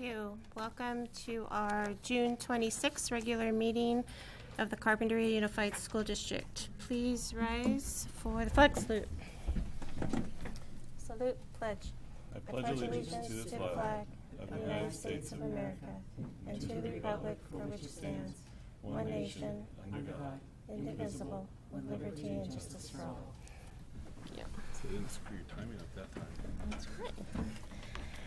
you. Welcome to our June 26th regular meeting of the Carpinteria Unified School District. Please rise for the flag salute. Salute, pledge. I pledge allegiance to the flag of the United States of America and to the republic for which it stands, one nation, under God, indivisible, with liberty and justice for all. Yeah. So they didn't screw your timing up that time. That's right.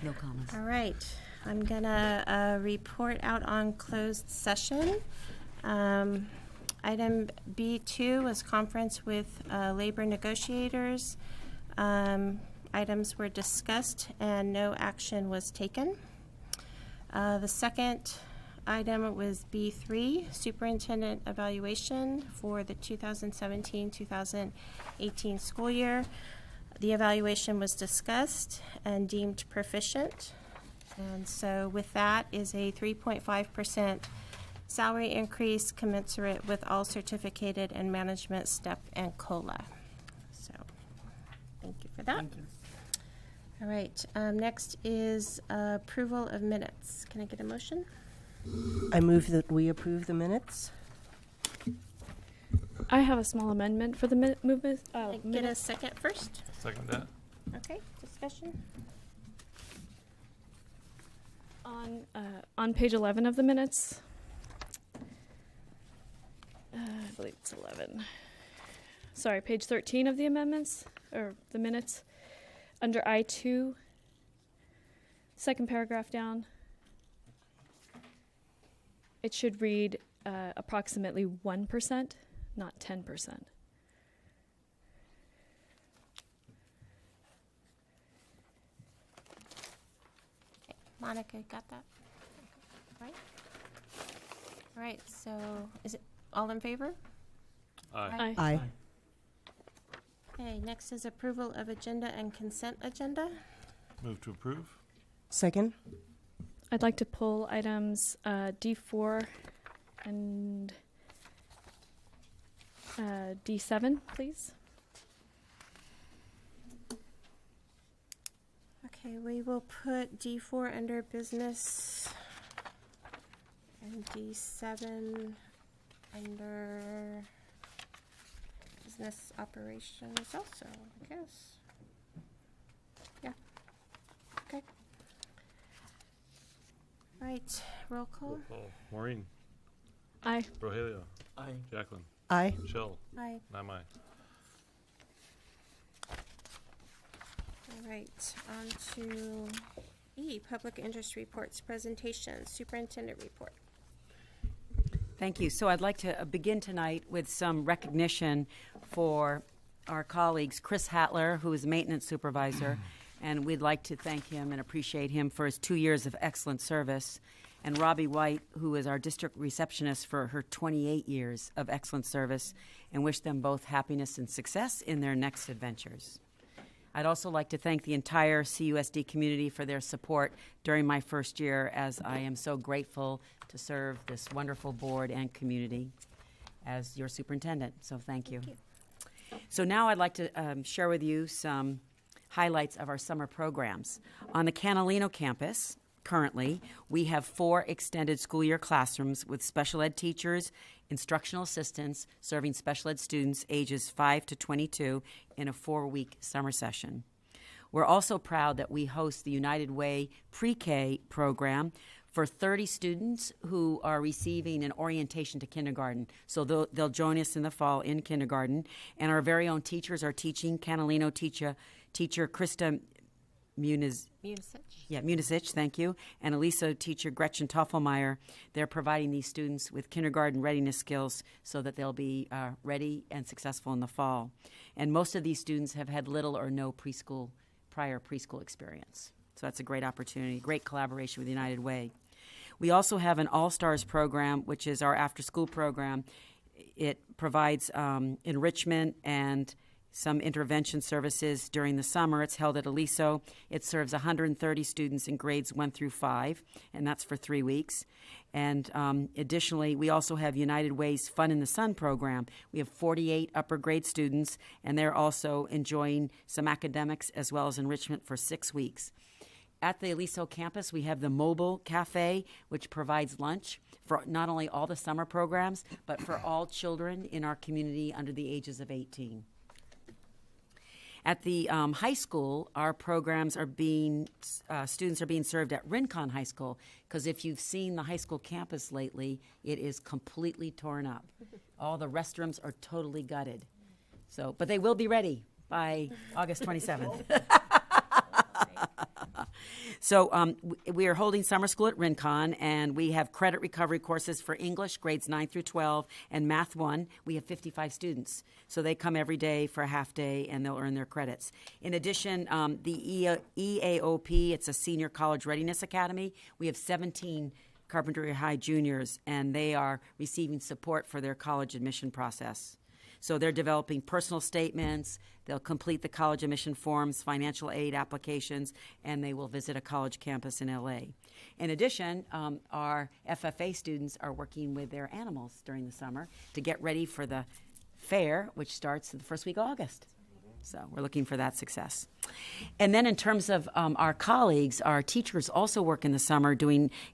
No comments. All right. I'm going to report out on closed session. Item B2 was conference with labor negotiators. Items were discussed and no action was taken. The second item was B3, superintendent evaluation for the 2017-2018 school year. The evaluation was discussed and deemed proficient. And so with that is a 3.5% salary increase commensurate with all certificated and management step and COLA. So thank you for that. Thank you. All right, next is approval of minutes. Can I get a motion? I move that we approve the minutes. I have a small amendment for the movement. Can I get a second first? Second that. Okay, discussion. On page 11 of the minutes. I believe it's 11. Sorry, page 13 of the amendments, or the minutes. Under I2, second paragraph down, it should read approximately 1%, not 10%. Okay. Monica, got that? Right. All right, so is it all in favor? Aye. Aye. Okay, next is approval of agenda and consent agenda. Move to approve. Second. I'd like to pull items D4 and D7, please. Okay, we will put D4 under business and D7 under business operations also, I guess. Yeah. Okay. All right, roll call. Maureen. Aye. Rogelio. Aye. Jacqueline. Aye. Michelle. Aye. And I'm aye. All right, on to E, public interest reports, presentation, superintendent report. Thank you. So I'd like to begin tonight with some recognition for our colleagues, Chris Hatler, who is maintenance supervisor, and we'd like to thank him and appreciate him for his 2 years of excellent service, and Robbie White, who is our district receptionist, for her 28 years of excellent service, and wish them both happiness and success in their next adventures. I'd also like to thank the entire CUSD community for their support during my first year, as I am so grateful to serve this wonderful board and community as your superintendent. So thank you. So now I'd like to share with you some highlights of our summer programs. On the Catalino campus, currently, we have 4 extended school year classrooms with special ed teachers, instructional assistants serving special ed students ages 5 to 22 in a 4-week summer session. We're also proud that we host the United Way pre-K program for 30 students who are receiving an orientation to kindergarten. So they'll join us in the fall in kindergarten. And our very own teachers are teaching. Catalino teacher Krista Munisich, thank you, and Elisa teacher Gretchen Toffelmeyer. They're providing these students with kindergarten readiness skills so that they'll be ready and successful in the fall. And most of these students have had little or no prior preschool experience. So that's a great opportunity, great collaboration with United Way. We also have an All-Stars program, which is our after-school program. It provides enrichment and some intervention services during the summer. It's held at Aliso. It serves 130 students in grades 1 through 5, and that's for 3 weeks. And additionally, we also have United Way's Fun in the Sun program. We have 48 upper grade students, and they're also enjoying some academics as well as enrichment for 6 weeks. at the Aliso campus, we have the mobile cafe, which provides lunch for not only all the summer programs, but for all children in our community under the ages of 18. At the high school, our programs are students are being served at Rincon High School, because if you've seen the high school campus lately, it is completely torn up. All the restrooms are totally gutted. So, but they will be ready by August 27th. So we are holding summer school at Rincon, and we have credit recovery courses for English, grades 9 through 12, and Math 1. We have 55 students. So they come every day for a half day, and they'll earn their credits. In addition, the EAOP, it's a Senior College Readiness Academy. We have 17 Carpentry High juniors, and they are receiving support for their college admission process. So they're developing personal statements, they'll complete the college admission forms, financial aid applications, and they will visit a college campus in LA. In addition, our FFA students are working with their animals during the summer to get ready for the fair, which starts the first week of August. So we're looking for that success. And then in terms of our colleagues, our teachers also work in the summer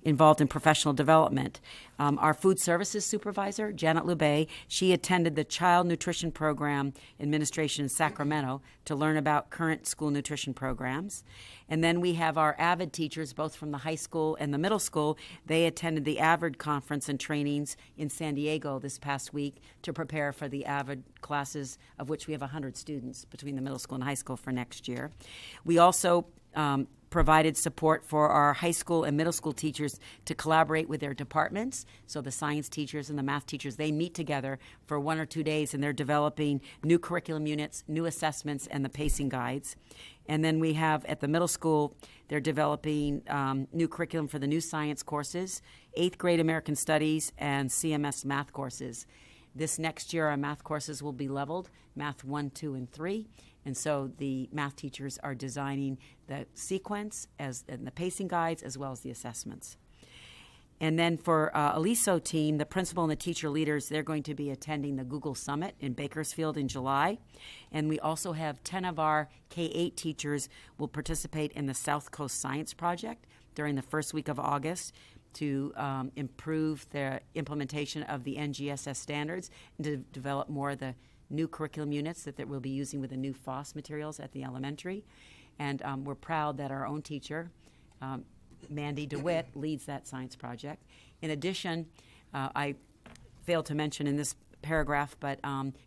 involved in professional development. Our food services supervisor, Janet Lubay, she attended the Child Nutrition Program Administration in Sacramento to learn about current school nutrition programs. And then we have our AVID teachers, both from the high school and the middle school. They attended the AVID conference and trainings in San Diego this past week to prepare for the AVID classes, of which we have 100 students between the middle school and high school for next year. We also provided support for our high school and middle school teachers to collaborate with their departments. So the science teachers and the math teachers, they meet together for 1 or 2 days, and they're developing new curriculum units, new assessments, and the pacing guides. And then we have at the middle school, they're developing new curriculum for the new science courses, 8th grade American Studies, and CMS math courses. This next year, our math courses will be leveled, Math 1, 2, and 3. And so the math teachers are designing the sequence and the pacing guides as well as the assessments. And then for Aliso team, the principal and the teacher leaders, they're going to be attending the Google Summit in Bakersfield in July. And we also have 10 of our K-8 teachers will participate in the South Coast Science Project during the first week of August to improve the implementation of the NGSS standards and to develop more of the new curriculum units that we'll be using with the new FOSS materials at the elementary. And we're proud that our own teacher, Mandy DeWitt, leads that science project. In addition, I failed to mention in this paragraph, but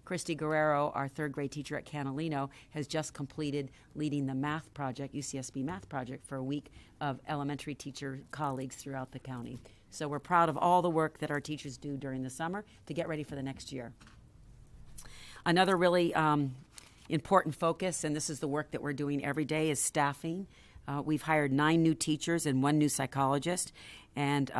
Christy Guerrero, our third grade teacher at Catalino, has just completed leading the math project, UCSB math project, for a week of elementary teacher colleagues throughout the county. So we're proud of all the work that our teachers do during the summer to get ready for the next year. Another really important focus, and this is the work that we're doing every day, is staffing. We've hired 9 new teachers and 1 new psychologist, and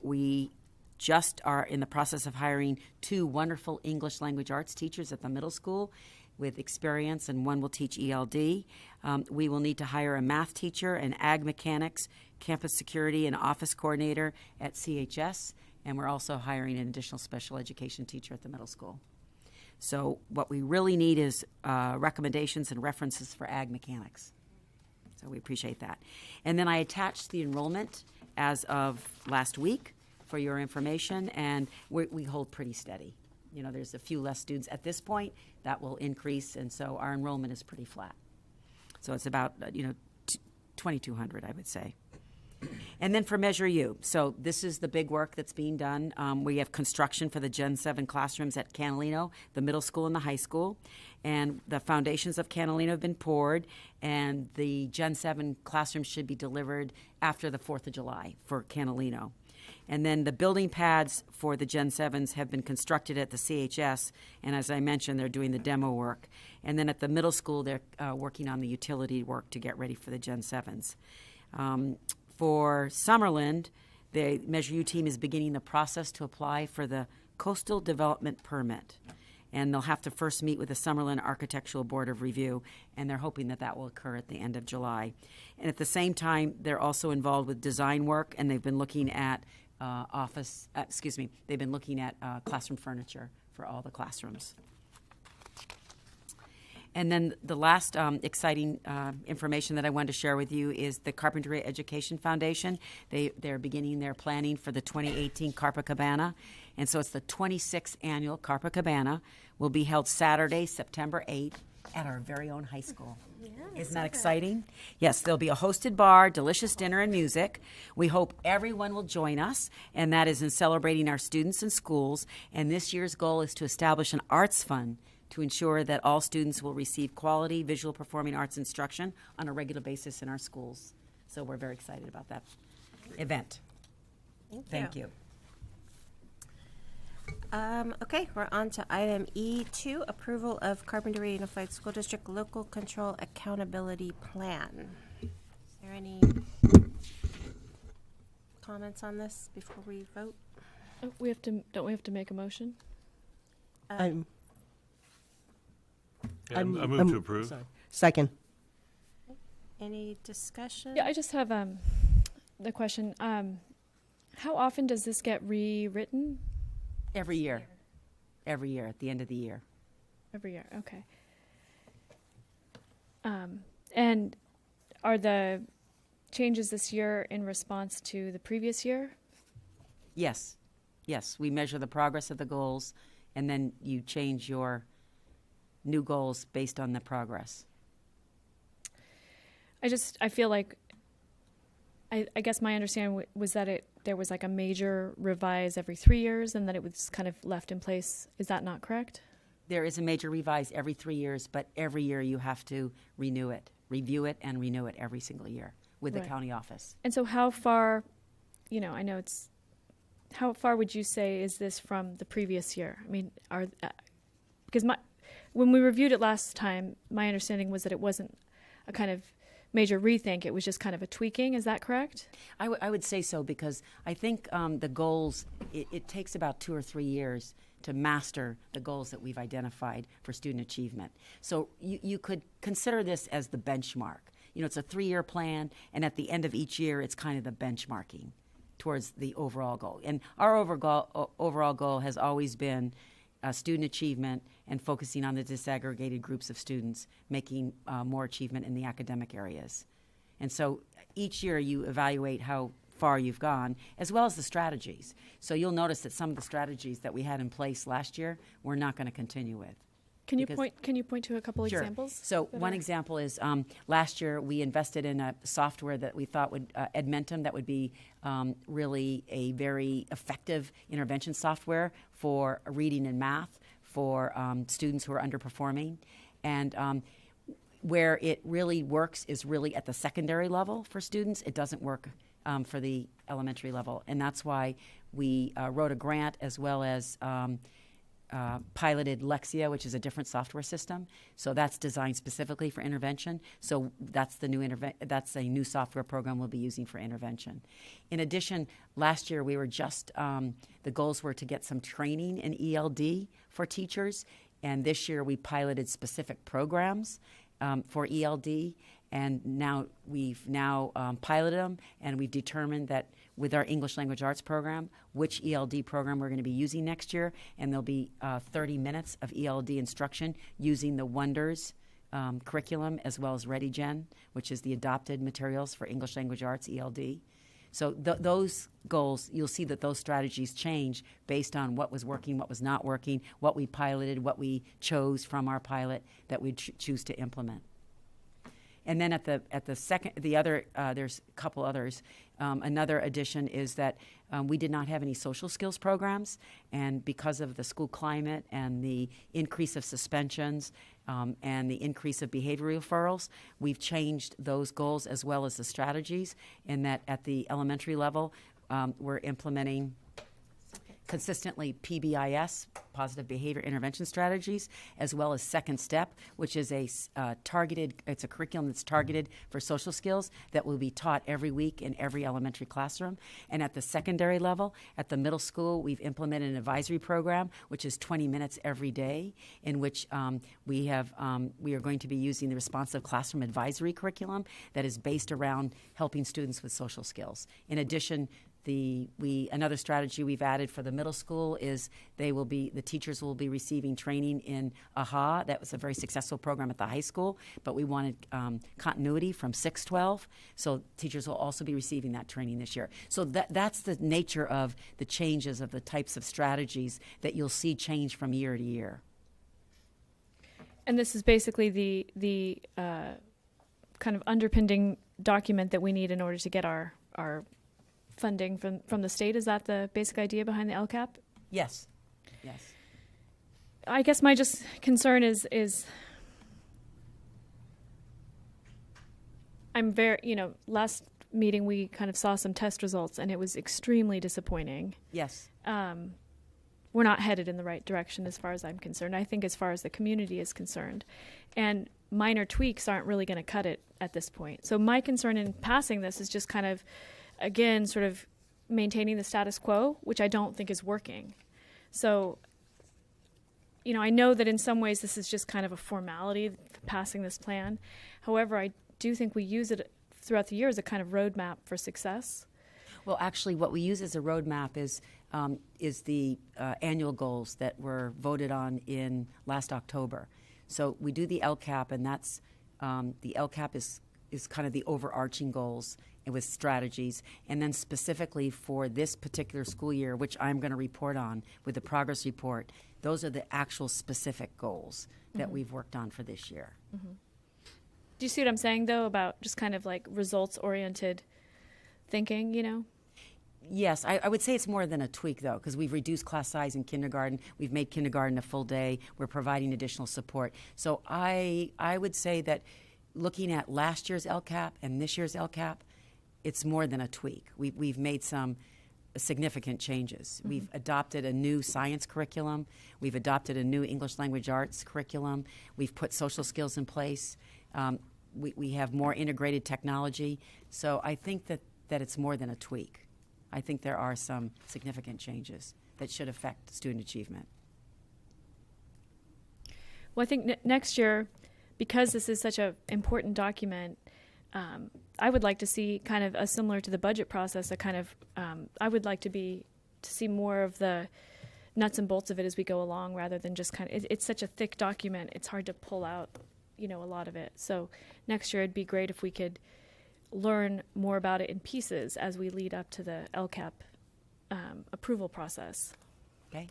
we just are in the process of hiring 2 wonderful English language arts teachers at the middle school with experience, and 1 will teach ELD. We will need to hire a math teacher, an ag mechanics, campus security, and office coordinator at CHS, and we're also hiring an additional special education teacher at the middle school. So what we really need is recommendations and references for ag mechanics. So we appreciate that. And then I attached the enrollment as of last week for your information, and we hold pretty steady. You know, there's a few less students at this point. That will increase, and so our enrollment is pretty flat. So it's about, 2,200, I would say. And then for Measure U, so this is the big work that's being done. We have construction for the Gen 7 classrooms at Catalino, the middle school and the high school. And the foundations of Catalino have been poured, and the Gen 7 classrooms should be delivered after the 4th of July for Catalino. And then the building pads for the Gen 7s have been constructed at the CHS, and as I mentioned, they're doing the demo work. And then at the middle school, they're working on the utility work to get ready for the Gen 7s. For Summerland, the Measure U team is beginning the process to apply for the Coastal Development Permit. And they'll have to first meet with the Summerlin Architectural Board of Review, and they're hoping that will occur at the end of July. And at the same time, they're also involved with design work, and they've been looking at they've been looking at classroom furniture for all the classrooms. And then the last exciting information that I wanted to share with you is the Carpentry Education Foundation. They're beginning their planning for the 2018 Carpacabana. And so it's the 26th annual Carpacabana. Will be held Saturday, September 8th at our very own high school. Isn't that exciting? Yes, there'll be a hosted bar, delicious dinner, and music. We hope everyone will join us, and that is in celebrating our students and schools. And this year's goal is to establish an arts fund to ensure that all students will receive quality visual performing arts instruction on a regular basis in our schools. So we're very excited about that event. Thank you. Okay, we're on to item E2, approval of Carpenter Unified School District Local Control Accountability Plan. Is there any comments on this before we vote? Oh, don't we have to make a motion? I'm, I move to approve. sorry. Second. Any discussion? Yeah, I just have the question. How often does this get rewritten? Every year at the end of the year. Every year, okay. And are the changes this year in response to the previous year? Yes, we measure the progress of the goals, and then you change your new goals based on the progress. I feel like, I guess my understanding was that there was like a major revise every 3 years and that it was kind of left in place. Is that not correct? There is a major revise every 3 years, but every year you have to renew it, review it, and renew it every single year with the Right. county office. And so how far, I know how far would you say is this from the previous year? I mean, because when we reviewed it last time, my understanding was that it wasn't a kind of major rethink. It was just kind of a tweaking. Is that correct? I would say so, because I think the goals, it takes about 2 or 3 years to master the goals that we've identified for student achievement. So you could consider this as the benchmark. It's a 3-year plan, and at the end of each year, it's kind of the benchmarking towards the overall goal. And our overall goal has always been student achievement and focusing on the disaggregated groups of students, making more achievement in the academic areas. And so each year you evaluate how far you've gone, as well as the strategies. So you'll notice that some of the strategies that we had in place last year, we're not going to continue with. Can you Because- point to a couple Sure. examples? So that one are- example is last year we invested in a software that we thought would, Edmentum, that would be really a very effective intervention software for reading and math for students who are underperforming. And where it really works is really at the secondary level for students. It doesn't work for the elementary level. And that's why we wrote a grant, as well as piloted Lexia, which is a different software system. So that's designed specifically for intervention. So that's that's a new software program we'll be using for intervention. In addition, last year we were just the goals were to get some training in ELD for teachers, and this year we piloted specific programs for ELD. And now we've piloted them, and we've determined that with our English Language Arts program, which ELD program we're going to be using next year, and there'll be 30 minutes of ELD instruction using the Wonders curriculum, as well as ReadyGen, which is the adopted materials for English Language Arts ELD. So those goals, you'll see that those strategies change based on what was working, what was not working, what we piloted, what we chose from our pilot that we choose to implement. And then there's a couple others. Another addition is that we did not have any social skills programs, and because of the school climate and the increase of suspensions and the increase of behavior referrals, we've changed those goals as well as the strategies, in that at the elementary level, we're implementing consistently PBIS, positive behavior intervention strategies, as well as Second Step, which is it's a curriculum that's targeted for social skills that will be taught every week in every elementary classroom. And at the secondary level, at the middle school, we've implemented an advisory program, which is 20 minutes every day, in which we are going to be using the responsive classroom advisory curriculum that is based around helping students with social skills. In addition, Another strategy we've added for the middle school is the teachers will be receiving training in AHA. That was a very successful program at the high school, but we wanted continuity from 6-12. So teachers will also be receiving that training this year. So that's the nature of the changes of the types of strategies that you'll see change from year to year. And this is basically the kind of underpinning document that we need in order to get our funding from the state. Is that the basic idea behind the LCAP? Yes. Yes. I guess my just concern is I'm very, last meeting we kind of saw some test results and it was extremely disappointing. Yes. We're not headed in the right direction as far as I'm concerned. I think as far as the community is concerned. And minor tweaks aren't really going to cut it at this point. So my concern in passing this is just kind of, again, sort of maintaining the status quo, which I don't think is working. So, I know that in some ways this is just kind of a formality, passing this plan. However, I do think we use it throughout the year as a kind of roadmap for success. Well, actually, what we use as a roadmap is the annual goals that were voted on in last October. So we do the LCAP, and that's the LCAP is kind of the overarching goals and with strategies. And then specifically for this particular school year, which I'm going to report on with the progress report, those are the actual specific goals that we've worked on for this year. Mm-hmm. Do you see what I'm saying, though, about just kind of like results-oriented thinking, Yes, I would say it's more than a tweak, though, because we've reduced class size in kindergarten. We've made kindergarten a full day. We're providing additional support. So I would say that looking at last year's LCAP and this year's LCAP, it's more than a tweak. We've made some significant changes. Mm-hmm. We've adopted a new science curriculum. We've adopted a new English language arts curriculum. We've put social skills in place. We have more integrated technology. So I think that it's more than a tweak. I think there are some significant changes that should affect student achievement. Well, I think next year, because this is such an important document, I would like to see kind of similar to the budget process, I would like to see more of the nuts and bolts of it as we go along rather than just kind of, it's such a thick document, it's hard to pull out, a lot of it. So next year it'd be great if we could learn more about it in pieces as we lead up to the LCAP approval process. Okay.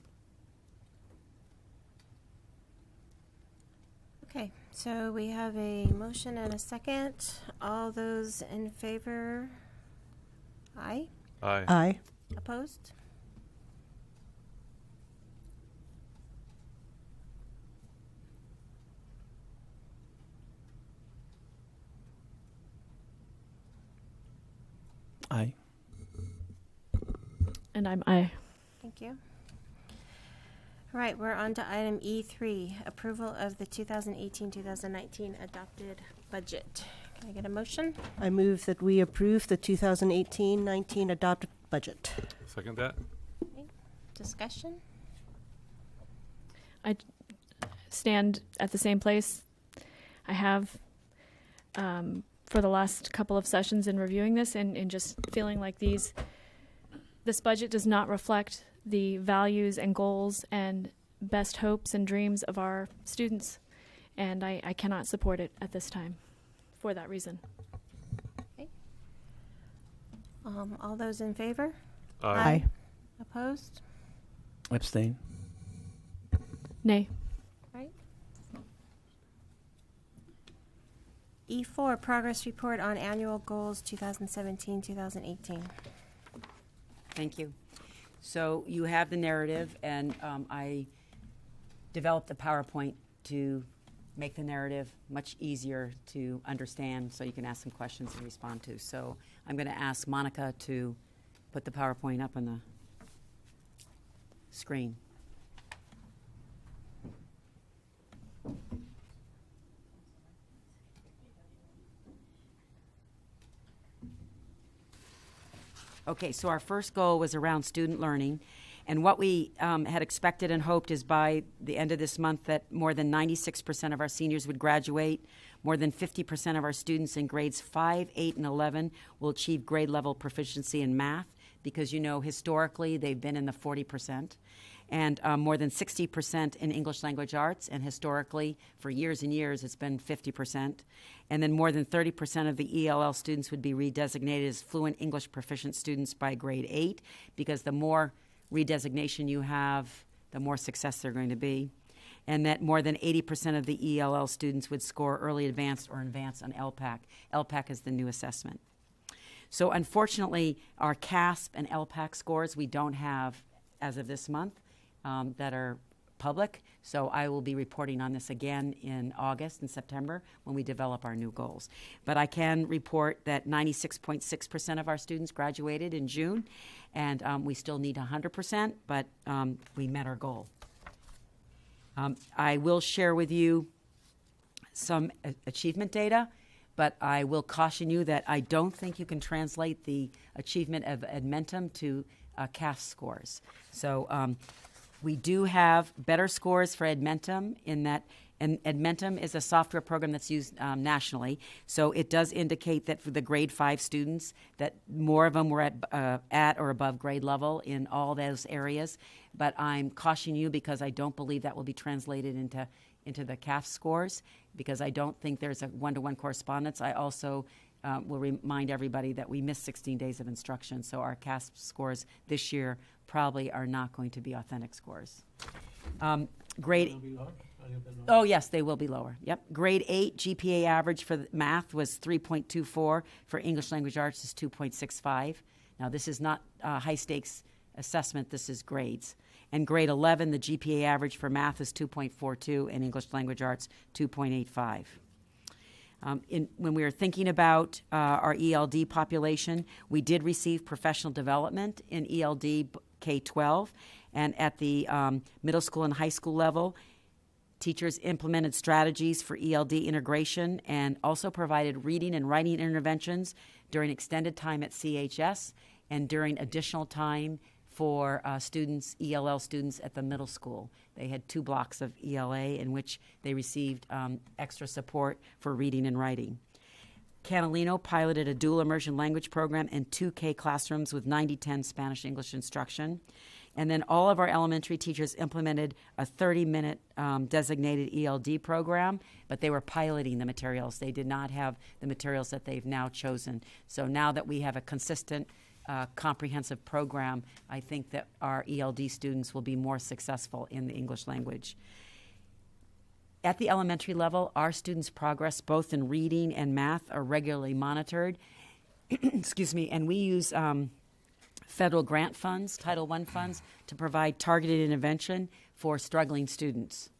Okay, so we have a motion and a second. All those in favor? Aye. Aye. Aye. Opposed? Aye. And I'm aye. Thank you. All right, we're on to item E3, approval of the 2018-2019 adopted budget. Can I get a motion? I move that we approve the 2018-19 adopted budget. Second that. Okay. Discussion? I stand at the same place I have for the last couple of sessions in reviewing this and just feeling like this budget does not reflect the values and goals and best hopes and dreams of our students. And I cannot support it at this time for that reason. Okay. All those in favor? Aye. Opposed? Abstain. Nay. Right. E4, progress report on annual goals 2017-2018. Thank you. So you have the narrative, and I developed a PowerPoint to make the narrative much easier to understand so you can ask some questions and respond to. So I'm going to ask Monica to put the PowerPoint up on the screen. Okay, so our first goal was around student learning. And what we had expected and hoped is by the end of this month that more than 96% of our seniors would graduate. More than 50% of our students in grades 5, 8, and 11 will achieve grade level proficiency in math. because, historically they've been in the 40%, and more than 60% in English language arts, and historically, for years and years, it's been 50%. And then more than 30% of the ELL students would be redesignated as fluent English proficient students by grade 8, because the more redesignation you have, the more success they're going to be. And that more than 80% of the ELL students would score early advanced or advanced on LPAC. LPAC is the new assessment. So unfortunately, our CASP and LPAC scores we don't have as of this month that are public. So I will be reporting on this again in August and September when we develop our new goals. But I can report that 96.6% of our students graduated in June, and we still need 100%, but we met our goal. I will share with you some achievement data, but I will caution you that I don't think you can translate the achievement of Edmentum to CASP scores. So we do have better scores for Edmentum in that, and Edmentum is a software program that's used nationally. So it does indicate that for the grade 5 students, that more of them were at or above grade level in all those areas. But I'm cautioning you because I don't believe that will be translated into the CAF scores, because I don't think there's a one-to-one correspondence. I also will remind everybody that we missed 16 days of instruction, so our CASP scores this year probably are not going to be authentic scores. Grade. Oh, yes, they will be lower. Yep. Grade 8 GPA average for math was 3.24. For English language arts is 2.65. Now, this is not high-stakes assessment. This is grades. And grade 11, the GPA average for math is 2.42, and English language arts 2.85. When we were thinking about our ELD population, we did receive professional development in ELD K-12, and at the middle school and high school level, teachers implemented strategies for ELD integration and also provided reading and writing interventions during extended time at CHS and during additional time for students, ELL students at the middle school. They had 2 blocks of ELA in which they received extra support for reading and writing. Catalino piloted a dual immersion language program in 2K classrooms with 90-10 Spanish-English instruction. And then all of our elementary teachers implemented a 30-minute designated ELD program, but they were piloting the materials. They did not have the materials that they've now chosen. So now that we have a consistent comprehensive program, I think that our ELD students will be more successful in the English language. At the elementary level, our students' progress both in reading and math are regularly monitored. Excuse me, and we use federal grant funds, Title I funds, to provide targeted intervention for struggling students.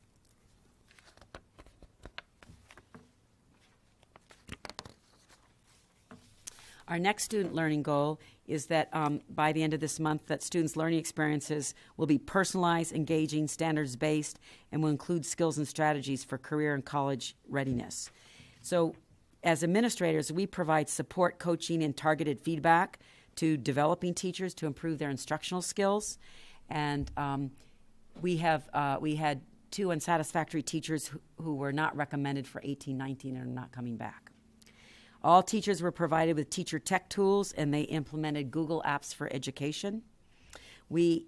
Our next student learning goal is that by the end of this month, that students' learning experiences will be personalized, engaging, standards-based, and will include skills and strategies for career and college readiness. So as administrators, we provide support, coaching, and targeted feedback to developing teachers to improve their instructional skills. And we had 2 unsatisfactory teachers who were not recommended for 18-19 and are not coming back. All teachers were provided with teacher tech tools, and they implemented Google Apps for Education. We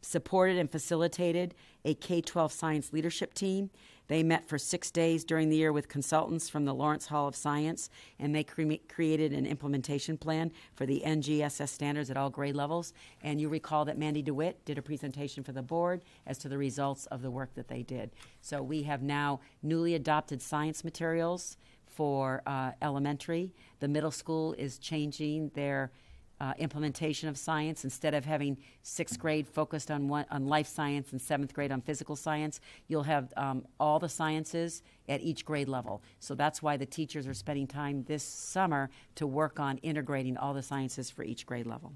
supported and facilitated a K-12 science leadership team. They met for 6 days during the year with consultants from the Lawrence Hall of Science, and they created an implementation plan for the NGSS standards at all grade levels. And you recall that Mandy DeWitt did a presentation for the board as to the results of the work that they did. So we have now newly adopted science materials for elementary. The middle school is changing their implementation of science. Instead of having 6th grade focused on life science and 7th grade on physical science, you'll have all the sciences at each grade level. So that's why the teachers are spending time this summer to work on integrating all the sciences for each grade level.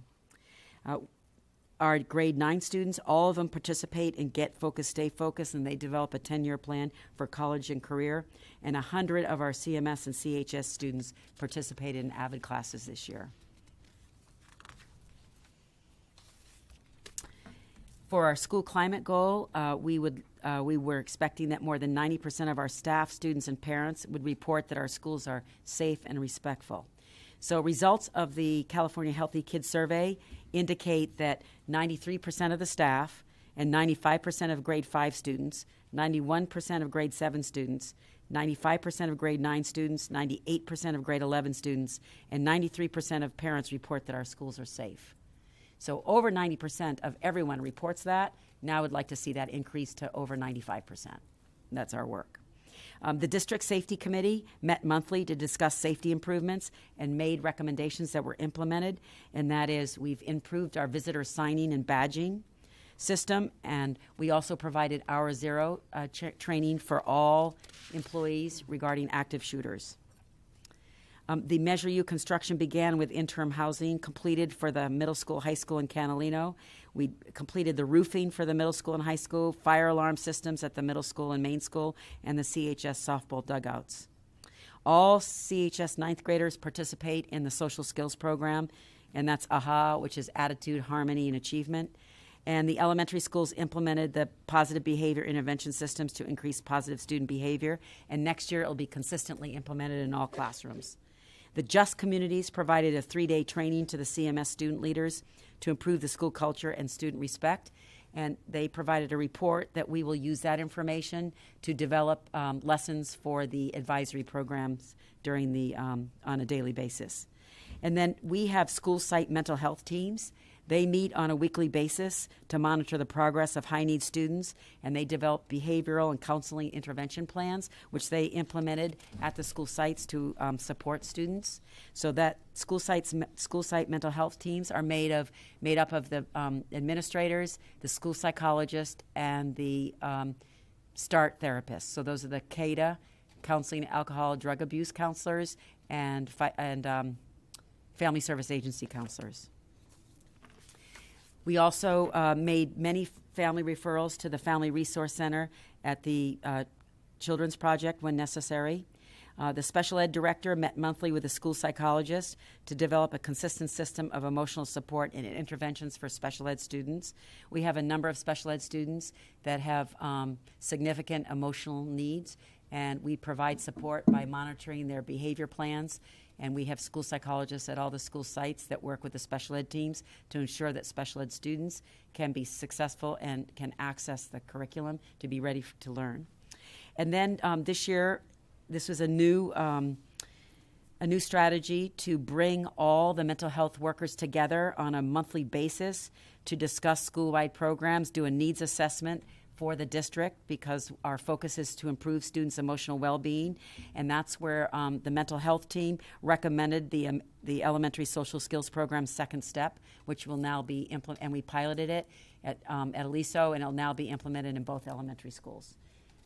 Our grade 9 students, all of them participate in Get Focused, Stay Focused, and they develop a 10-year plan for college and career. And 100 of our CMS and CHS students participated in AVID classes this year. For our school climate goal, we were expecting that more than 90% of our staff, students, and parents would report that our schools are safe and respectful. So results of the California Healthy Kids Survey indicate that 93% of the staff and 95% of grade 5 students, 91% of grade 7 students, 95% of grade 9 students, 98% of grade 11 students, and 93% of parents report that our schools are safe. So over 90% of everyone reports that. Now I would like to see that increase to over 95%. That's our work. The District Safety Committee met monthly to discuss safety improvements and made recommendations that were implemented, and that is we've improved our visitor signing and badging system, and we also provided Hour Zero training for all employees regarding active shooters. The Measure U construction began with interim housing completed for the middle school, high school in Catalino. We completed the roofing for the middle school and high school, fire alarm systems at the middle school and main school, and the CHS softball dugouts. All CHS ninth graders participate in the social skills program, and that's AHA, which is Attitude, Harmony, and Achievement. And the elementary schools implemented the positive behavior intervention systems to increase positive student behavior, and next year it will be consistently implemented in all classrooms. The Just Communities provided a 3-day training to the CMS student leaders to improve the school culture and student respect, and they provided a report that we will use that information to develop lessons for the advisory programs during the on a daily basis. And then we have school site mental health teams. They meet on a weekly basis to monitor the progress of high-need students, and they develop behavioral and counseling intervention plans, which they implemented at the school sites to support students. So that school site mental health teams are made up of the administrators, the school psychologist, and the START therapists. So those are the CADA, counseling, alcohol, drug abuse counselors, and family service agency counselors. We also made many family referrals to the Family Resource Center at the Children's Project when necessary. The special ed director met monthly with the school psychologist to develop a consistent system of emotional support and interventions for special ed students. We have a number of special ed students that have significant emotional needs, and we provide support by monitoring their behavior plans. And we have school psychologists at all the school sites that work with the special ed teams to ensure that special ed students can be successful and can access the curriculum to be ready to learn. And then this year, this was a new strategy to bring all the mental health workers together on a monthly basis to discuss school-wide programs, do a needs assessment for the district, because our focus is to improve students' emotional well-being, and that's where the mental health team recommended the elementary social skills program second step, which will now be implemented, and we piloted it at Aliso, and it'll now be implemented in both elementary schools.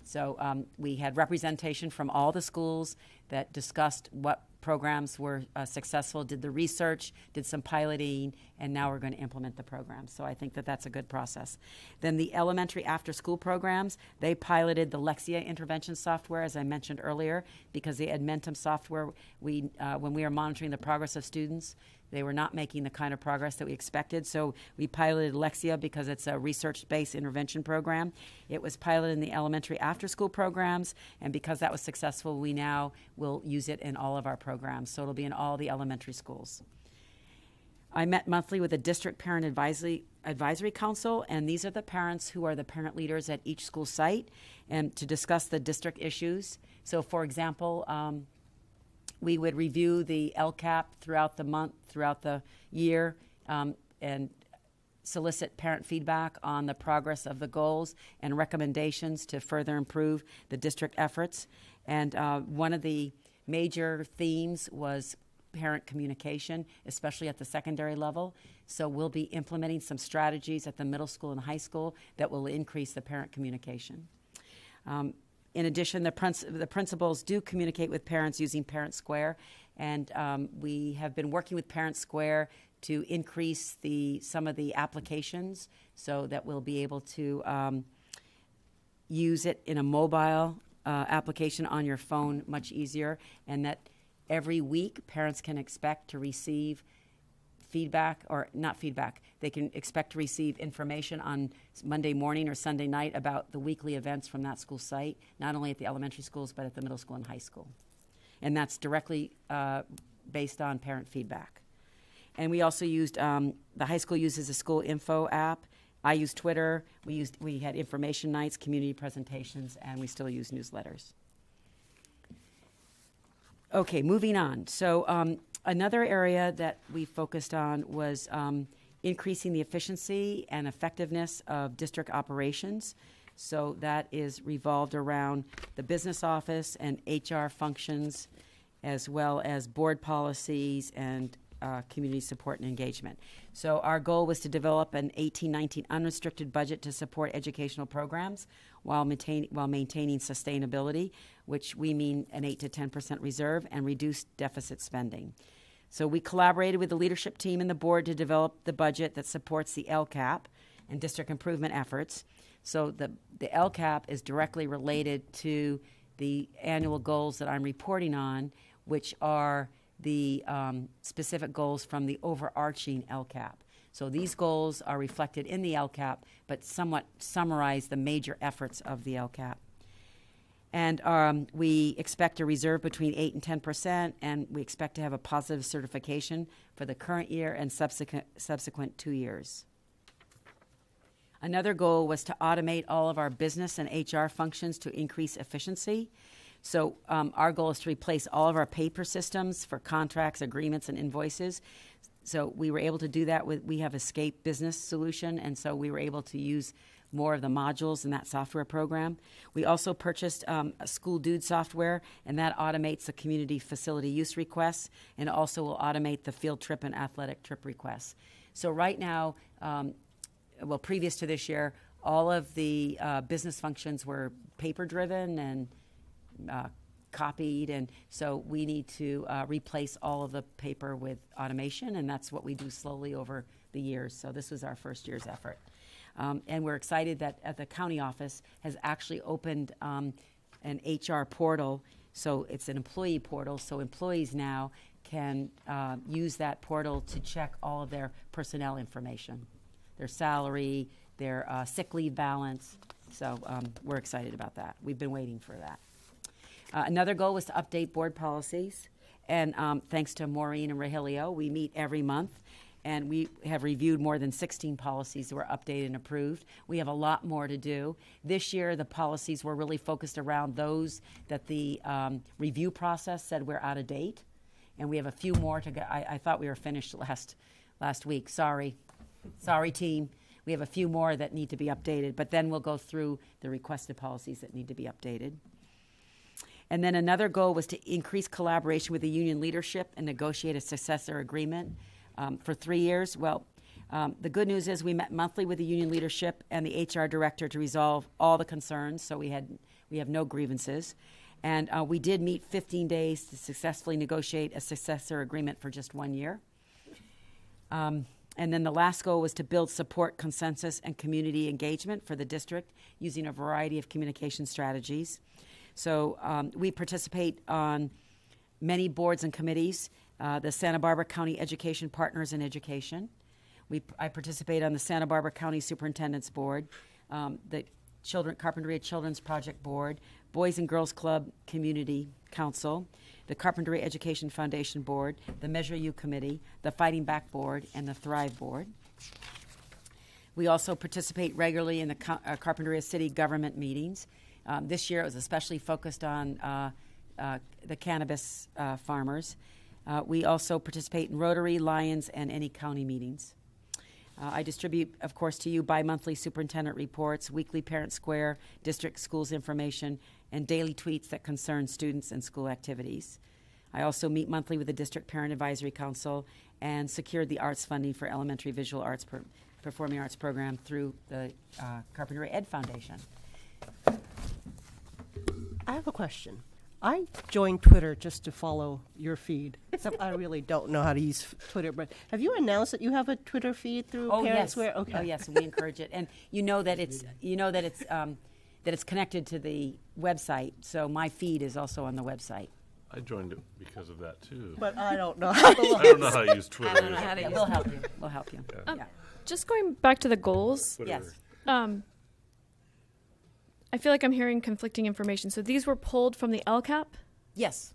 So we had representation from all the schools that discussed what programs were successful, did the research, did some piloting, and now we're going to implement the program. So I think that that's a good process. Then the elementary after-school programs, they piloted the Lexia intervention software, as I mentioned earlier, because the Edmentum software, when we are monitoring the progress of students, they were not making the kind of progress that we expected. So we piloted Lexia because it's a research-based intervention program. It was piloted in the elementary after-school programs, and because that was successful, we now will use it in all of our programs. So it'll be in all the elementary schools. I met monthly with the District Parent Advisory Council, and these are the parents who are the parent leaders at each school site, and to discuss the district issues. So, for example, we would review the LCAP throughout the month, throughout the year, and solicit parent feedback on the progress of the goals and recommendations to further improve the district efforts. And one of the major themes was parent communication, especially at the secondary level. So we'll be implementing some strategies at the middle school and high school that will increase the parent communication. In addition, the principals do communicate with parents using Parent Square, and we have been working with Parent Square to increase some of the applications so that we'll be able to use it in a mobile application on your phone much easier, and that every week parents can expect to receive feedback, or not feedback, they can expect to receive information on Monday morning or Sunday night about the weekly events from that school site, not only at the elementary schools, but at the middle school and high school. And that's directly based on parent feedback. And we also used, the high school uses a school info app. I used Twitter. We had information nights, community presentations, and we still use newsletters. Okay, moving on. So another area that we focused on was increasing the efficiency and effectiveness of district operations. So that is revolved around the business office and HR functions, as well as board policies and community support and engagement. So our goal was to develop an 18-19 unrestricted budget to support educational programs while maintaining sustainability, which we mean an 8 to 10% reserve, and reduce deficit spending. So we collaborated with the leadership team and the board to develop the budget that supports the LCAP and district improvement efforts. So the LCAP is directly related to the annual goals that I'm reporting on, which are the specific goals from the overarching LCAP. So these goals are reflected in the LCAP, but somewhat summarize the major efforts of the LCAP. And we expect a reserve between 8 and 10%, and we expect to have a positive certification for the current year and subsequent 2 years. Another goal was to automate all of our business and HR functions to increase efficiency. So our goal is to replace all of our paper systems for contracts, agreements, and invoices. So we were able to do that we have Escape Business Solution, and so we were able to use more of the modules in that software program. We also purchased a School Dude software, and that automates the community facility use requests, and also will automate the field trip and athletic trip requests. So right now, previous to this year, all of the business functions were paper-driven and copied, and so we need to replace all of the paper with automation, and that's what we do slowly over the years. So this was our first year's effort. And we're excited that at the county office has actually opened an HR portal. So it's an employee portal, so employees now can use that portal to check all of their personnel information, their salary, their sick leave balance. So we're excited about that. We've been waiting for that. Another goal was to update board policies. And thanks to Maureen and Rogelio, we meet every month. And we have reviewed more than 16 policies that were updated and approved. We have a lot more to do. This year, the policies were really focused around those that the review process said we're out of date. And we have a few more to go. I thought we were finished last week. Sorry, team. We have a few more that need to be updated. But then we'll go through the requested policies that need to be updated. And then another goal was to increase collaboration with the union leadership and negotiate a successor agreement. For 3 years. Well, the good news is we met monthly with the union leadership and the HR director to resolve all the concerns, so we have no grievances. And we did meet 15 days to successfully negotiate a successor agreement for just 1 year. And then the last goal was to build support, consensus, and community engagement for the district using a variety of communication strategies. So we participate on many boards and committees. The Santa Barbara County Education Partners in Education. I participate on the Santa Barbara County Superintendent's Board, the Carpinteria Children's Project Board, Boys and Girls Club Community Council, the Carpinteria Education Foundation Board, the Measure U Committee, the Fighting Back Board, and the Thrive Board. We also participate regularly in the Carpinteria City government meetings. This year it was especially focused on the cannabis farmers. We also participate in Rotary, Lions, and any county meetings. I distribute, of course, to you bi-monthly superintendent reports, weekly parent square, district schools information, and daily tweets that concern students and school activities. I also meet monthly with the District Parent Advisory Council and secured the arts funding for elementary visual arts performing arts program through the Carpinteria Ed Foundation. I have a question. I joined Twitter just to follow your feed. Except I really don't know how to use Twitter. But have you announced that you have a Twitter feed through Parent Square? Okay. Oh yes, we encourage it, and you know that it's connected to the website. So my feed is also on the website. I joined it because of that too. But I don't know how to I don't know how to use Twitter. I don't know how to use it. We'll help you. We'll help you. Yeah. Just going back to the goals. Twitter. Yes. I feel like I'm hearing conflicting information. So these were pulled from the LCAP? Yes.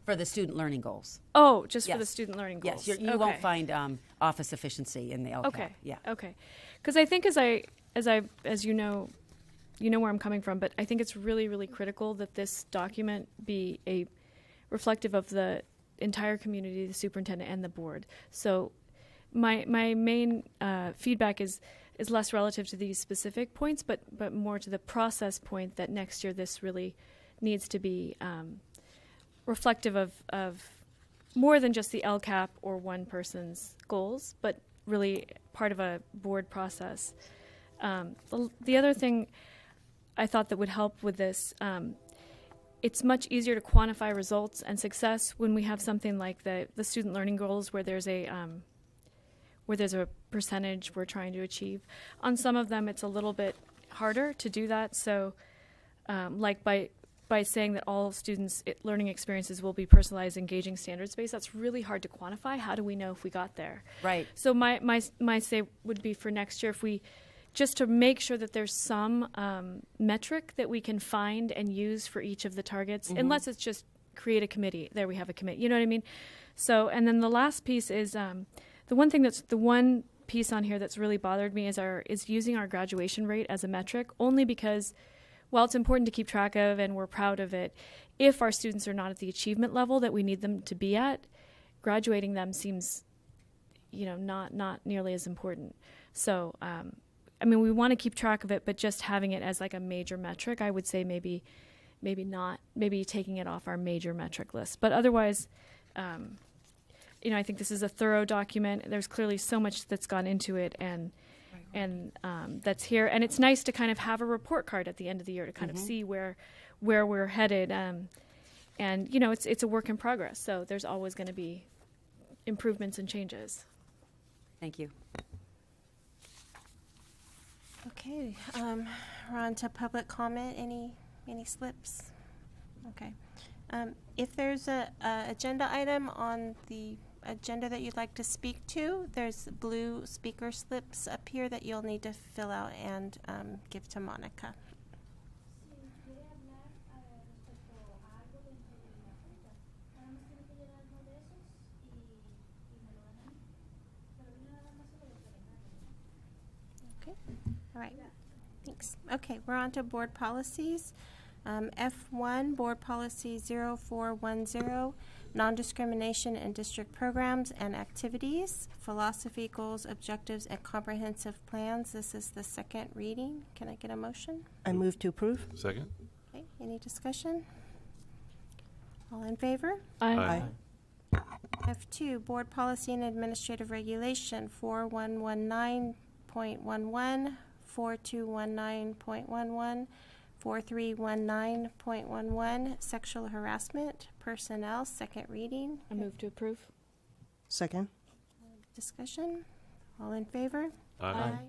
For the student learning goals. Oh, just for the Yes. student learning goals. Yes, you won't find office efficiency in the LCAP. Okay. Yeah. Okay. Because I think as you know where I'm coming from, but I think it's really, really critical that this document be a reflective of the entire community, the superintendent and the board. So my main feedback is less relative to these specific points, but more to the process point that next year this really needs to be reflective of more than just the LCAP or one person's goals, but really part of a board process. The other thing I thought that would help with this, it's much easier to quantify results and success when we have something like the student learning goals where there's a percentage we're trying to achieve. On some of them, it's a little bit harder to do that. So, like by saying that all students' learning experiences will be personalized, engaging, standards-based, that's really hard to quantify. How do we know if we got there? Right. So my say would be for next year, if we just to make sure that there's some metric that we can find and use for each of the targets, unless it's just create a committee. There we have a committee. You know what I mean? So, and then the last piece is the one piece on here that's really bothered me is using our graduation rate as a metric, only because while it's important to keep track of and we're proud of it, if our students are not at the achievement level that we need them to be at, graduating them seems, not nearly as important. So, we want to keep track of it, but just having it as like a major metric, I would say maybe taking it off our major metric list. But otherwise, I think this is a thorough document. There's clearly so much that's gone into it, and that's here. And it's nice to kind of have a report card at the end of the year to kind of see where we're headed. And it's a work in progress. So there's always going to be improvements and changes. Thank you. Okay, we're on to public comment. Any slips? Okay. If there's a agenda item on the agenda that you'd like to speak to, there's blue speaker slips up here that you'll need to fill out and give to Monica. Okay. All right. Thanks. Okay, we're on to board policies. F1, Board Policy 0410, Non-Discrimination in District Programs and Activities, Philosophy, Goals, Objectives, and Comprehensive Plans. This is the second reading. Can I get a motion? I move to approve. Second? Okay, any discussion? All in favor? Aye. F2, Board Policy and Administrative Regulation 4119.11, 4219.11, 4319.11, Sexual Harassment, Personnel, second reading. I move to approve. Second. Discussion? All in favor? Aye.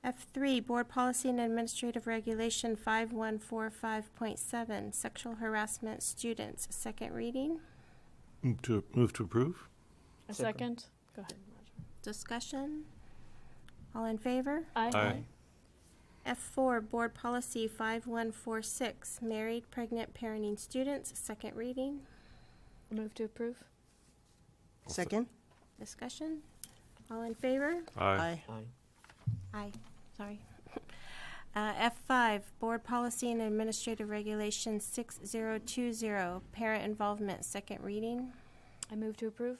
F3, Board Policy and Administrative Regulation 5145.7, Sexual Harassment Students, second reading. Move to approve? A second. Go ahead. Discussion? All in favor? Aye. F4, Board Policy 5146, Married Pregnant Parenting Students, second reading. I move to approve. Second. Discussion? All in favor? Aye. Aye. Sorry. F5, Board Policy and Administrative Regulation 6020, Parent Involvement, second reading. I move to approve.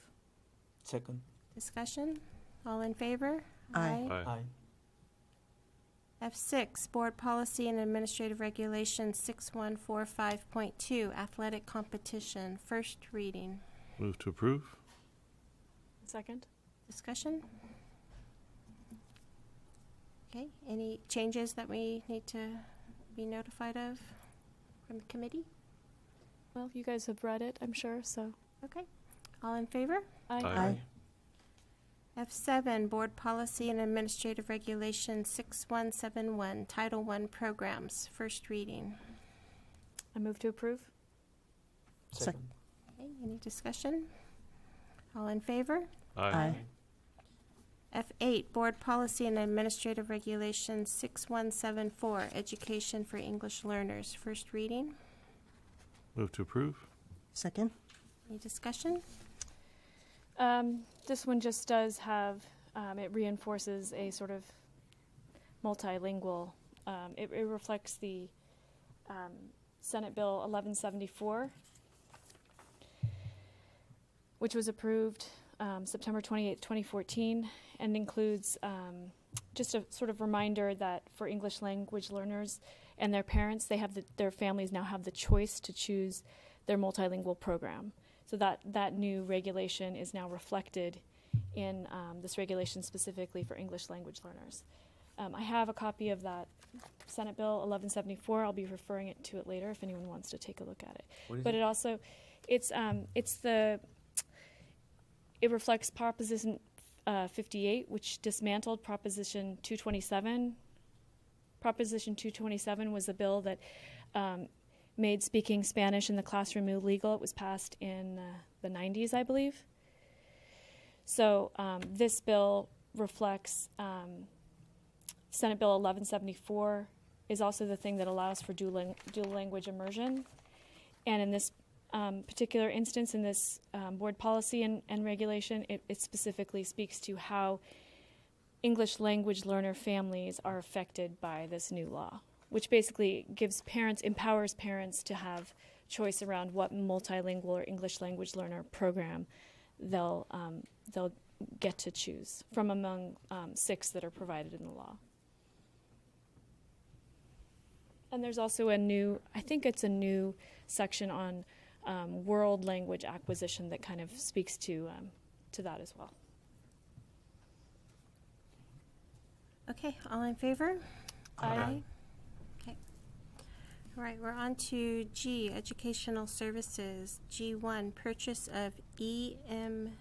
Second. Discussion? All in favor? Aye. Aye. F6, Board Policy and Administrative Regulation 6145.2, Athletic Competition, first reading. Move to approve? Second. Discussion? Okay, any changes that we need to be notified of from the committee? Well, you guys have read it, I'm sure, so. Okay, all in favor? Aye. F7, Board Policy and Administrative Regulation 6171, Title I Programs, first reading. I move to approve. Second. Okay, any discussion? All in favor? Aye. F8, Board Policy and Administrative Regulation 6174, Education for English Learners, first reading. Move to approve? Second? Any discussion? This one just does have, it reinforces a sort of multilingual, it reflects the Senate Bill 1174, which was approved September 28, 2014, and includes just a sort of reminder that for English language learners and their parents, their families now have the choice to choose their multilingual program. So that new regulation is now reflected in this regulation specifically for English language learners. I have a copy of that Senate Bill 1174. I'll be referring to it later if anyone wants to take a look at it. But it also, it reflects Proposition 58, which dismantled Proposition 227. Proposition 227 was a bill that made speaking Spanish in the classroom illegal. It was passed in the 90s, I believe. So this bill reflects Senate Bill 1174 is also the thing that allows for dual language immersion. And in this particular instance, in this board policy and regulation, it specifically speaks to how English language learner families are affected by this new law, which basically empowers parents to have choice around what multilingual or English language learner program they'll get to choose from among 6 that are provided in the law. And there's also I think it's a new section on world language acquisition that kind of speaks to that as well. Okay, all in favor? Aye. Okay. All right, we're on to G, Educational Services. G1, purchase of EMC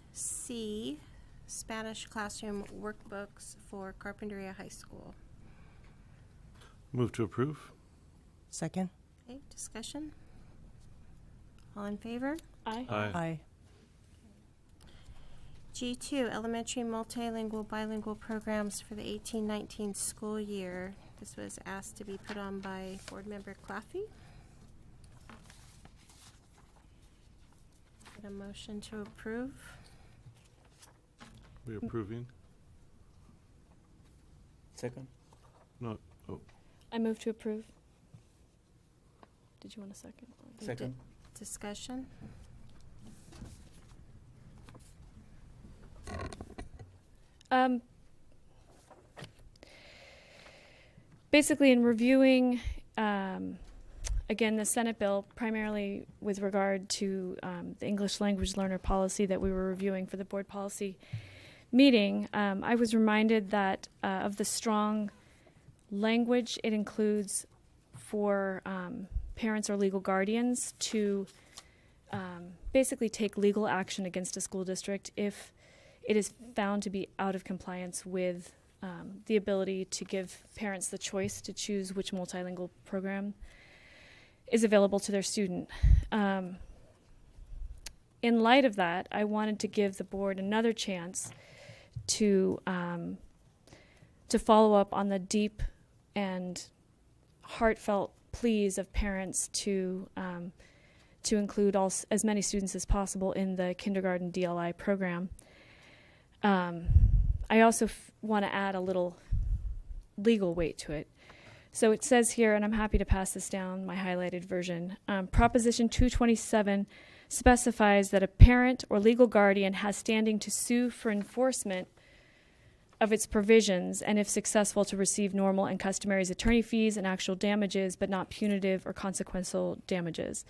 Spanish classroom workbooks for Carpinteria High School. Move to approve. Second? Okay, discussion? All in favor? Aye. Aye. G2, elementary multilingual bilingual programs for the 18-19 school year. This was asked to be put on by Board Member Claffey. Get a motion to approve. We approving? Second? No. Oh, I move to approve. Did you want a second? Second? Discussion? Basically, in reviewing, again, the Senate bill, primarily with regard to the English language learner policy that we were reviewing for the board policy meeting, I was reminded that of the strong language it includes for parents or legal guardians to basically take legal action against a school district if it is found to be out of compliance with the ability to give parents the choice to choose which multilingual program is available to their student. In light of that, I wanted to give the board another chance to follow up on the deep and heartfelt pleas of parents to include as many students as possible in the kindergarten DLI program. I also want to add a little legal weight to it. So it says here, and I'm happy to pass this down, my highlighted version, Proposition 227 specifies that a parent or legal guardian has standing to sue for enforcement of its provisions, and if successful, to receive normal and customary attorney fees and actual damages, but not punitive or consequential damages.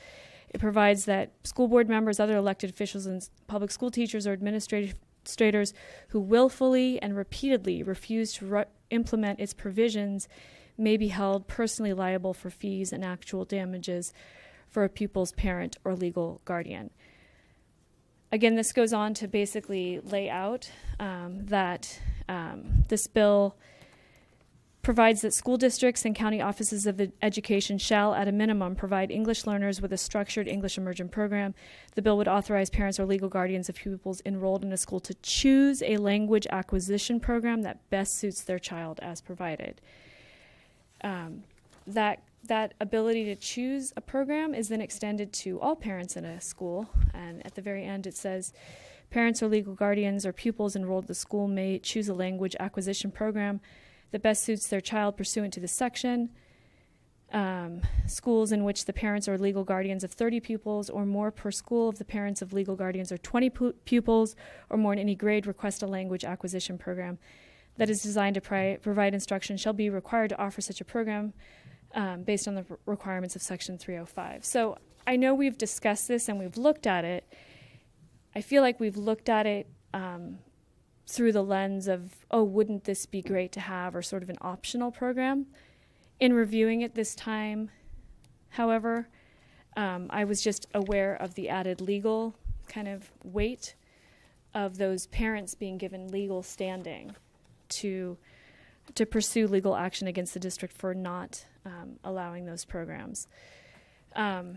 It provides that school board members, other elected officials, and public school teachers or administrators who willfully and repeatedly refuse to implement its provisions may be held personally liable for fees and actual damages for a pupil's parent or legal guardian. Again, this goes on to basically lay out that this bill provides that school districts and county offices of education shall, at a minimum, provide English learners with a structured English immersion program. The bill would authorize parents or legal guardians of pupils enrolled in a school to choose a language acquisition program that best suits their child as provided. That that ability to choose a program is then extended to all parents in a school. And at the very end, it says, parents or legal guardians or pupils enrolled at the school may choose a language acquisition program that best suits their child pursuant to this section. Schools in which the parents or legal guardians of 30 pupils or more per school of the parents of legal guardians or 20 pupils or more in any grade request a language acquisition program that is designed to provide instruction shall be required to offer such a program based on the requirements of Section 305. So I know we've discussed this and we've looked at it. I feel like we've looked at it through the lens of, oh, wouldn't this be great to have, or sort of an optional program. In reviewing it this time, however, I was just aware of the added legal kind of weight of those parents being given legal standing to pursue legal action against the district for not allowing those programs. That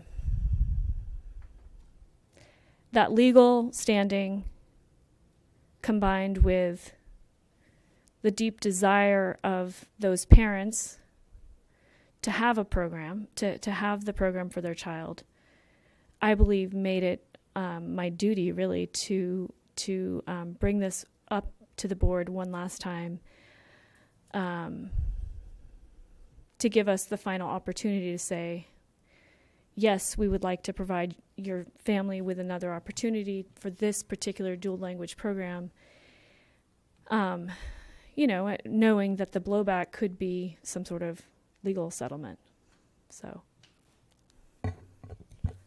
legal standing combined with the deep desire of those parents to have a program, to have the program for their child, I believe made it my duty really to bring this up to the board one last time, to give us the final opportunity to say, yes, we would like to provide your family with another opportunity for this particular dual language program, knowing that the blowback could be some sort of legal settlement. So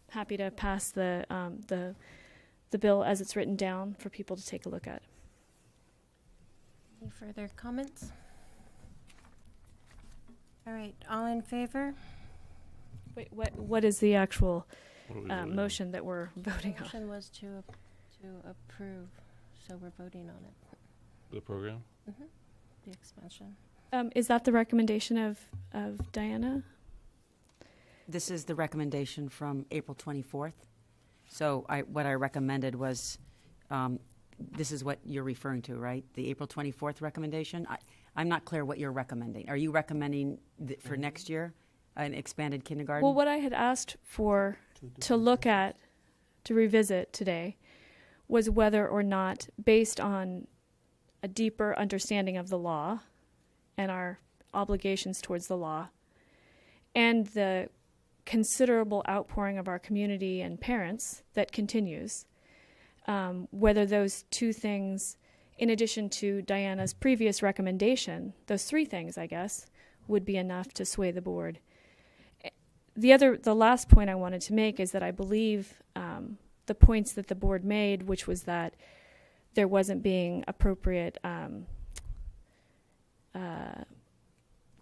happy to pass the bill as it's written down for people to take a look at. Any further comments? All right, all in favor? Wait, what is the actual motion that we're voting The on? motion was to approve, so we're voting on it. The program? The expansion. Is that the recommendation of Diana? This is the recommendation from April 24th. So what I recommended was, this is what you're referring to, right? The April 24th recommendation? I'm not clear what you're recommending. Are you recommending for next year an expanded kindergarten? Well, what I had asked for to look at, to revisit today, was whether or not, based on a deeper understanding of the law and our obligations towards the law, and the considerable outpouring of our community and parents that continues, whether those two things, in addition to Diana's previous recommendation, those three things, I guess, would be enough to sway the board. The last point I wanted to make is that I believe the points that the board made, which was that there wasn't being appropriate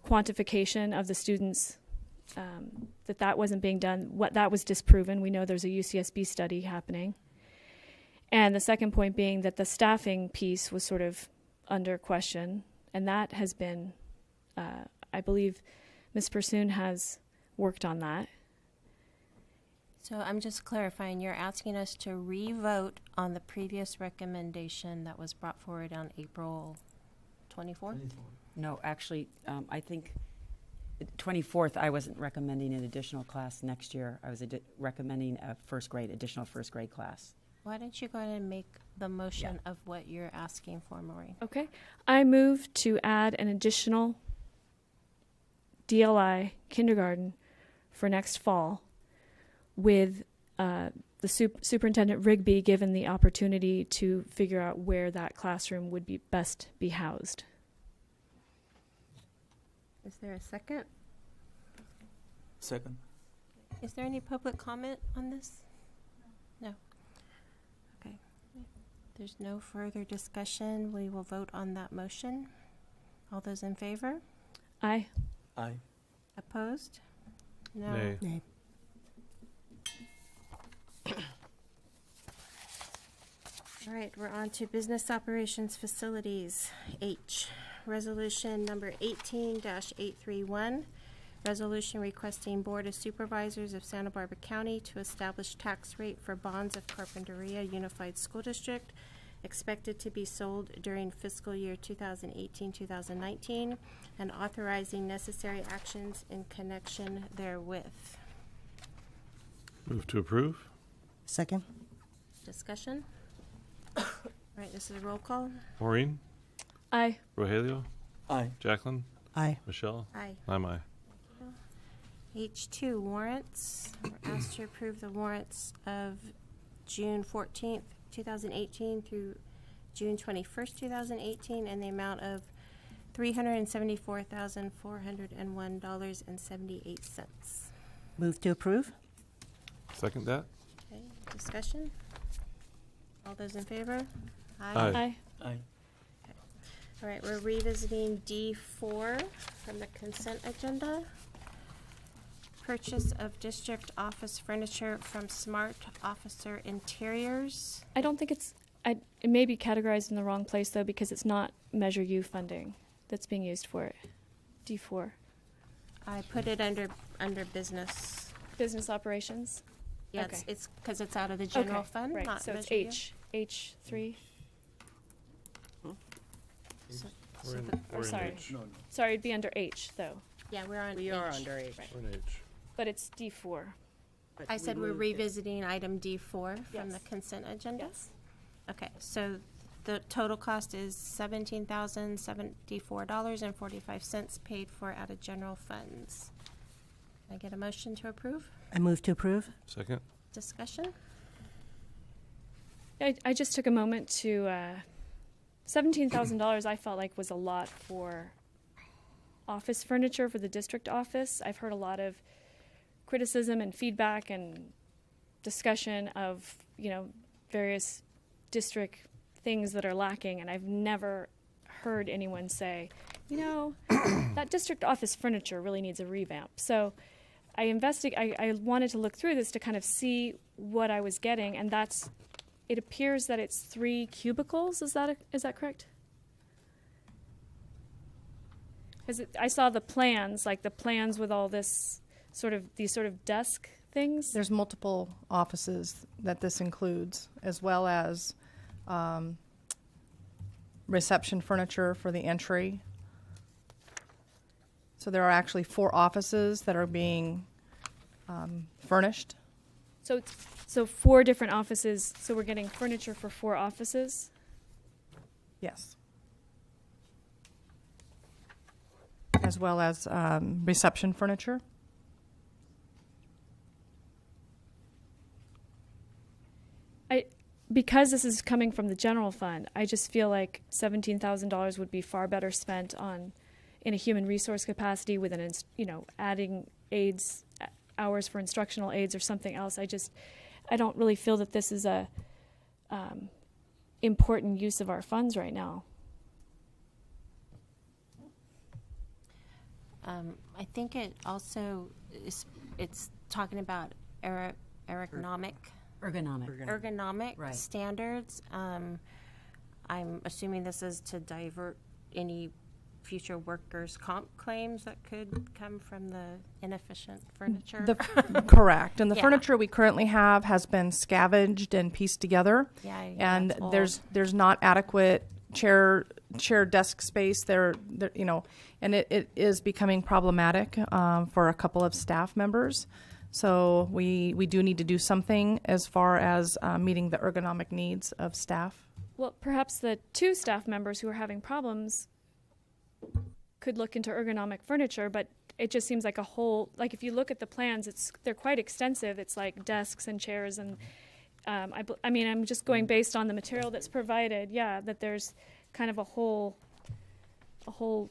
quantification of the students, that wasn't being done. That was disproven. We know there's a UCSB study happening. And the second point being that the staffing piece was sort of under question, and that has been, I believe Ms. Pursoon has worked on that. So I'm just clarifying, you're asking us to re-vote on the previous recommendation that was brought forward on April 24th? No, actually, I think 24th, I wasn't recommending an additional class next year. I was recommending a additional first grade class. Why don't you go ahead and make the motion of what you're asking for, Maureen? Okay. I move to add an additional DLI kindergarten for next fall, with the Superintendent Rigby given the opportunity to figure out where that classroom would be best be housed. Is there a second? Second. Is there any public comment on this? No. Okay. There's no further discussion. We will vote on that motion. All those in favor? Aye. Aye. Opposed? No. Nay. Nay. All right, we're on to business operations facilities. H, resolution number 18-831. Resolution requesting Board of Supervisors of Santa Barbara County to establish tax rate for bonds of Carpinteria Unified School District expected to be sold during fiscal year 2018-2019, and authorizing necessary actions in connection therewith. Move to approve. Second? Discussion? All right, this is a roll call. Maureen? Aye. Rogelio? Aye. Jacqueline? Aye. Michelle? Aye. I'm aye. H2 warrants. We're asked to approve the warrants of June 14th, 2018 through June 21st, 2018, in the amount of $374,401.78. Move to approve? Second that? Okay, discussion? All those in favor? Aye. Aye. Aye. All right, we're revisiting D4 from the consent agenda. Purchase of district office furniture from Smart Officer Interiors. I don't think it may be categorized in the wrong place, though, because it's not Measure U funding that's being used for it. D4. I put it under business. Business operations. Yeah, Okay. it's because it's out of the general fund, right. not So it's Measure U. H3. So- We're in, the- we're in sorry. H. Sorry, it'd be under H, though. Yeah, we're on We are H. under H. We're in H. But it's D4. I said we're revisiting item D4 from the Yes. consent agenda? Yes. Okay, so the total cost is $17,074.45 paid for out of general funds. Can I get a motion to approve? I move to approve? Second? Discussion? I just took a moment to $17,000 I felt like was a lot for office furniture for the district office. I've heard a lot of criticism and feedback and discussion of, various district things that are lacking, and I've never heard anyone say, that district office furniture really needs a revamp. So I wanted to look through this to kind of see what I was getting, and it appears that it's 3 cubicles. Is that correct? Because I saw the plans, like the plans with all these sort of desk things. There's multiple offices that this includes, as well as reception furniture for the entry. So there are actually 4 offices that are being furnished. So 4 different offices. So we're getting furniture for 4 offices. Yes. As well as reception furniture. Because this is coming from the general fund, I just feel like $17,000 would be far better spent in a human resource capacity with adding aides, hours for instructional aides or something else. I don't really feel that this is a important use of our funds right now. I think it also it's talking about ergonomic Right. standards. I'm assuming this is to divert any future workers' comp claims that could come from the inefficient furniture. Correct. And the Yeah. furniture we currently have has been scavenged and pieced together. Yeah, And it's old. there's not adequate chair desk space there, and it is becoming problematic for a couple of staff members. So we do need to do something as far as meeting the ergonomic needs of staff. Well, perhaps the 2 staff members who are having problems could look into ergonomic furniture, but it just seems like if you look at the plans, they're quite extensive. It's like desks and chairs, and I'm just going based on the material that's provided. Yeah, that there's kind of a whole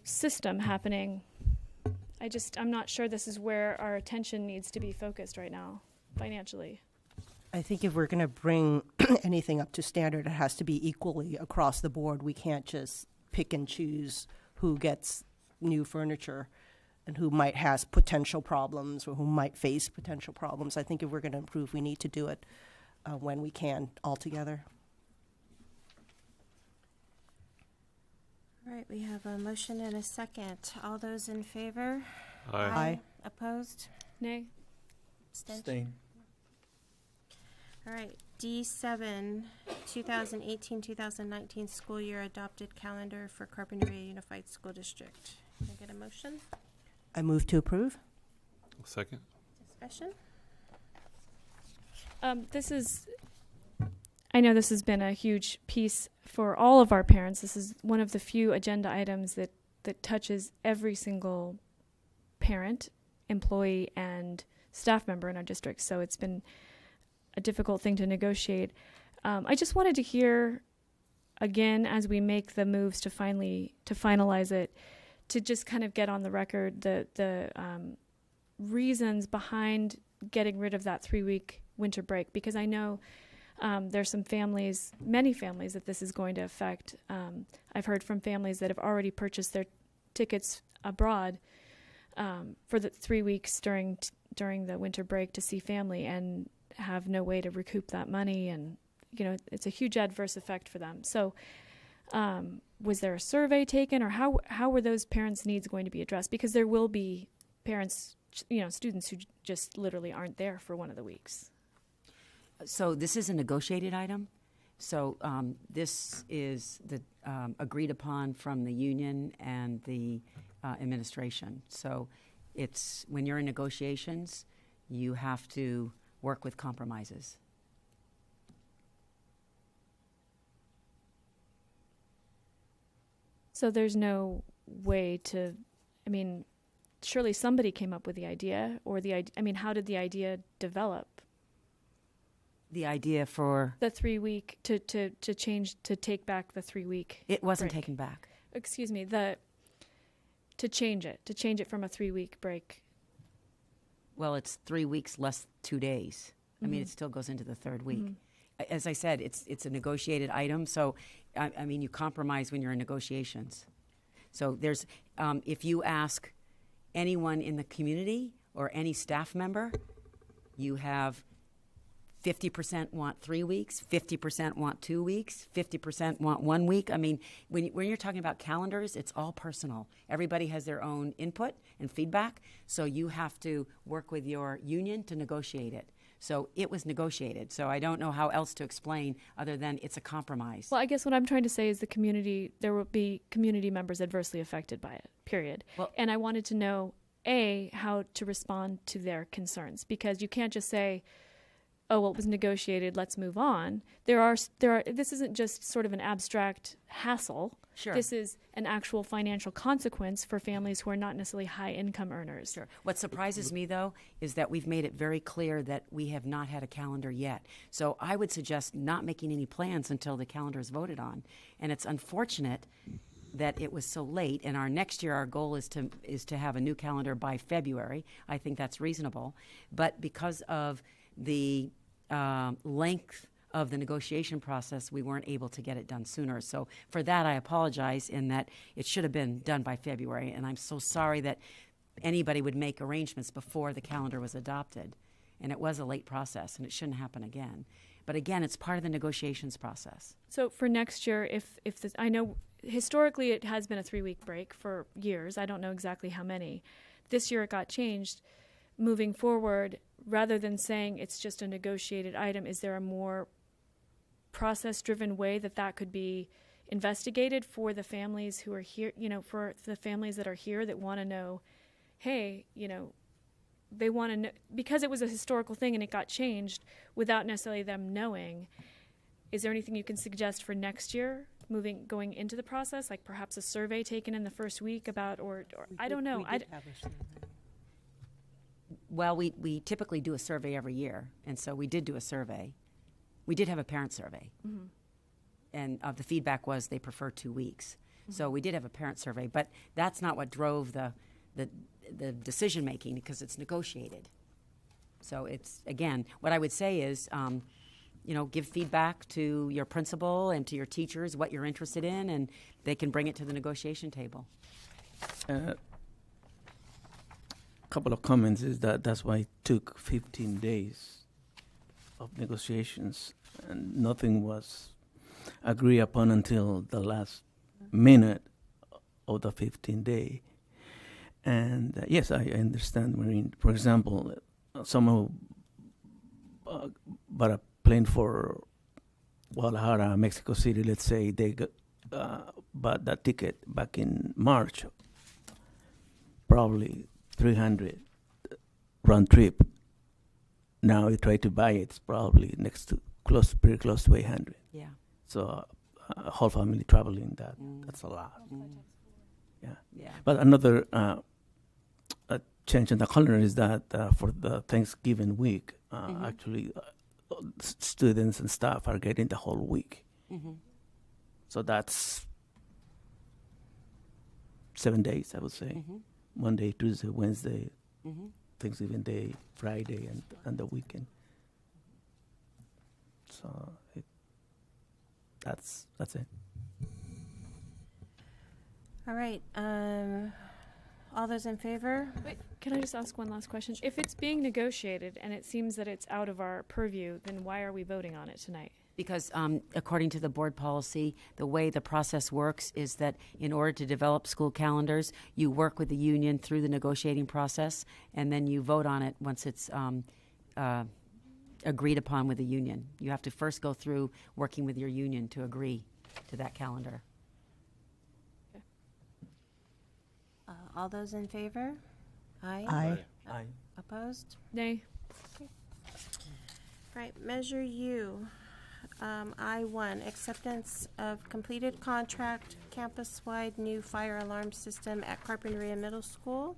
system happening. I'm not sure this is where our attention needs to be focused right now, financially. I think if we're going to bring anything up to standard, it has to be equally across the board. We can't just pick and choose who gets new furniture and who might has potential problems or who might face potential problems. I think if we're going to improve, we need to do it when we can all together. All right, we have a motion and a second. All those in favor? Aye. Aye. Opposed? Nay? Abstention? Abstain. All right, D7 2018-2019 school year adopted calendar for Carpinteria Unified School District. Can I get a motion? I move to approve. Second. Discussion? I know this has been a huge piece for all of our parents. This is one of the few agenda items that touches every single parent, employee, and staff member in our district. So it's been a difficult thing to negotiate. I just wanted to hear, again, as we make the moves to finalize it, to just kind of get on the record the reasons behind getting rid of that 3-week winter break, because I know there's some families, many families, that this is going to affect. I've heard from families that have already purchased their tickets abroad for the 3 weeks during the winter break to see family and have no way to recoup that money, and it's a huge adverse effect for them. So was there a survey taken, or how were those parents' needs going to be addressed? Because there will be parents, students who just literally aren't there for one of the weeks. So this is a negotiated item. So this is the agreed upon from the union and the administration. So it's when you're in negotiations, you have to work with compromises. So there's no way to, surely somebody came up with the idea, or how did the idea develop? The idea for The 3 week to change, to take back the 3 week. it wasn't break. taken back. Excuse me, to change it from a 3 week break. Well, it's 3 weeks less 2 days. It still goes into the third week. As I said, it's a negotiated item. So, you compromise when you're in negotiations. So there's, if you ask anyone in the community or any staff member, you have 50% want 3 weeks, 50% want 2 weeks, 50% want 1 week. When you're talking about calendars, it's all personal. Everybody has their own input and feedback, so you have to work with your union to negotiate it. So it was negotiated. So I don't know how else to explain other than it's a compromise. Well, I guess what I'm trying to say is there will be community members adversely affected by it, period. Well, and I wanted to know, how to respond to their concerns, because you can't just say, oh, well, it was negotiated, let's move on. This isn't just sort of an abstract hassle. Sure. This is an actual financial consequence for families who are not necessarily high income earners. Sure. What surprises me, though, is that we've made it very clear that we have not had a calendar yet. So I would suggest not making any plans until the calendar is voted on. And it's unfortunate that it was so late. And our next year, our goal is to have a new calendar by February. I think that's reasonable. But because of the length of the negotiation process, we weren't able to get it done sooner. So for that, I apologize in that it should have been done by February, and I'm so sorry that anybody would make arrangements before the calendar was adopted. And it was a late process, and it shouldn't happen again. But again, it's part of the negotiations process. So for next year, if this, I know historically it has been a 3 week break for years. I don't know exactly how many. This year it got changed. Moving forward, rather than saying it's just a negotiated item, is there a more process-driven way that could be investigated for the families who are here, for the families that are here that want to know, hey, they want to know, because it was a historical thing and it got changed without necessarily them knowing. Is there anything you can suggest for next year, going into the process, like perhaps a survey taken in the first week about, or I don't know. Well, we typically do a survey every year, and so we did do a survey. We did have a parent survey, and the feedback was they prefer 2 weeks. So we did have a parent survey, but that's not what drove the decision making, because it's negotiated. So it's, again, what I would say is, give feedback to your principal and to your teachers what you're interested in, and they can bring it to the negotiation table. Couple of comments is that's why it took 15 days of negotiations, and nothing was agreed upon until the last minute of the 15th day. And yes, I understand, Marine. For example, someone who bought a plane for Guadalajara, Mexico City, let's say they bought that ticket back in March, probably 300 round trip. Now you try to buy it, it's probably pretty close to 800. Yeah. So a whole family traveling, that's a lot. Yeah. Yeah. But another change in the calendar is that for the Thanksgiving week, actually students and staff are getting the whole week. Mm-hmm. So that's 7 days, I would say. Mm-hmm. Monday, Tuesday, Wednesday, Mm-hmm. Thanksgiving Day, Friday, and the weekend. So that's it. All right. All those in favor? Wait, can I just ask one last question? If it's being negotiated and it seems that it's out of our purview, then why are we voting on it tonight? Because according to the board policy, the way the process works is that in order to develop school calendars, you work with the union through the negotiating process, and then you vote on it once it's agreed upon with the union. You have to first go through working with your union to agree to that calendar. All those in favor? Aye. Aye. Aye. Opposed? Nay. Right, Measure U. I-1, acceptance of completed contract, campus-wide new fire alarm system at Carpinteria Middle School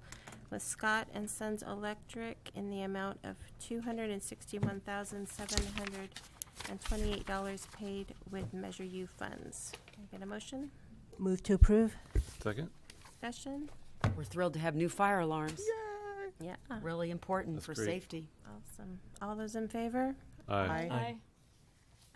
with Scott and Sons Electric in the amount of $261,728 paid with Measure U funds. Can I get a motion? Move to approve. Second? Discussion? We're thrilled to have new fire alarms. Yeah. Really important That's for great. safety. Awesome. All those in favor? Aye. Aye.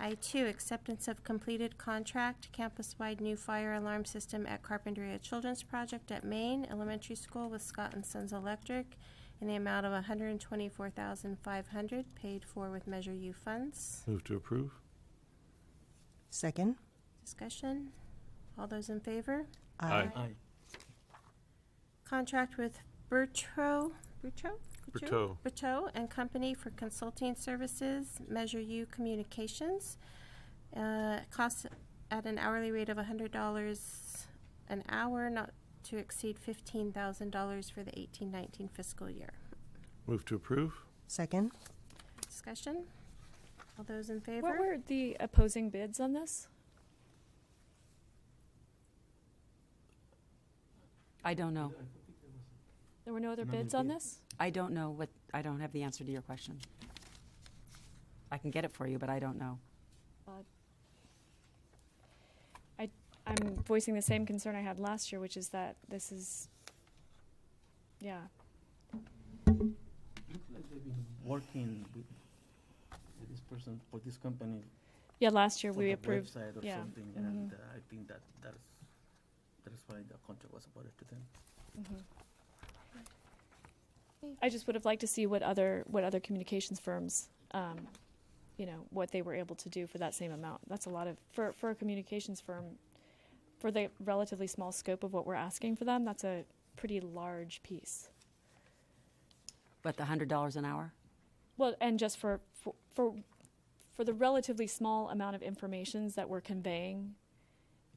I-2, acceptance of completed contract, campus-wide new fire alarm system at Carpinteria Children's Project at Maine Elementary School with Scott and Sons Electric in the amount of $124,500 paid for with Measure U funds. Move to approve? Second. Discussion? All those in favor? Aye. Aye. Contract with Berto and Company for consulting services, Measure U Communications. Costs at an hourly rate of $100 an hour, not to exceed $15,000 for the 18-19 fiscal year. Move to approve? Second. Discussion? All those in favor? What were the opposing bids on this? I don't know. There were no other bids on this? I don't know what. I don't have the answer to your question. I can get it for you, but I don't know. I'm voicing the same concern I had last year, which is that this is, yeah. Looks like they've been working with this person for this company. Yeah, last year for we the approved. website or yeah. something, Mhm. and I think that is why the contract was awarded to them. I just would have liked to see what other communications firms, what they were able to do for that same amount. That's a lot of for a communications firm, for the relatively small scope of what we're asking for them. That's a pretty large piece. But the $100 an hour. Well, and just for the relatively small amount of informations that we're conveying,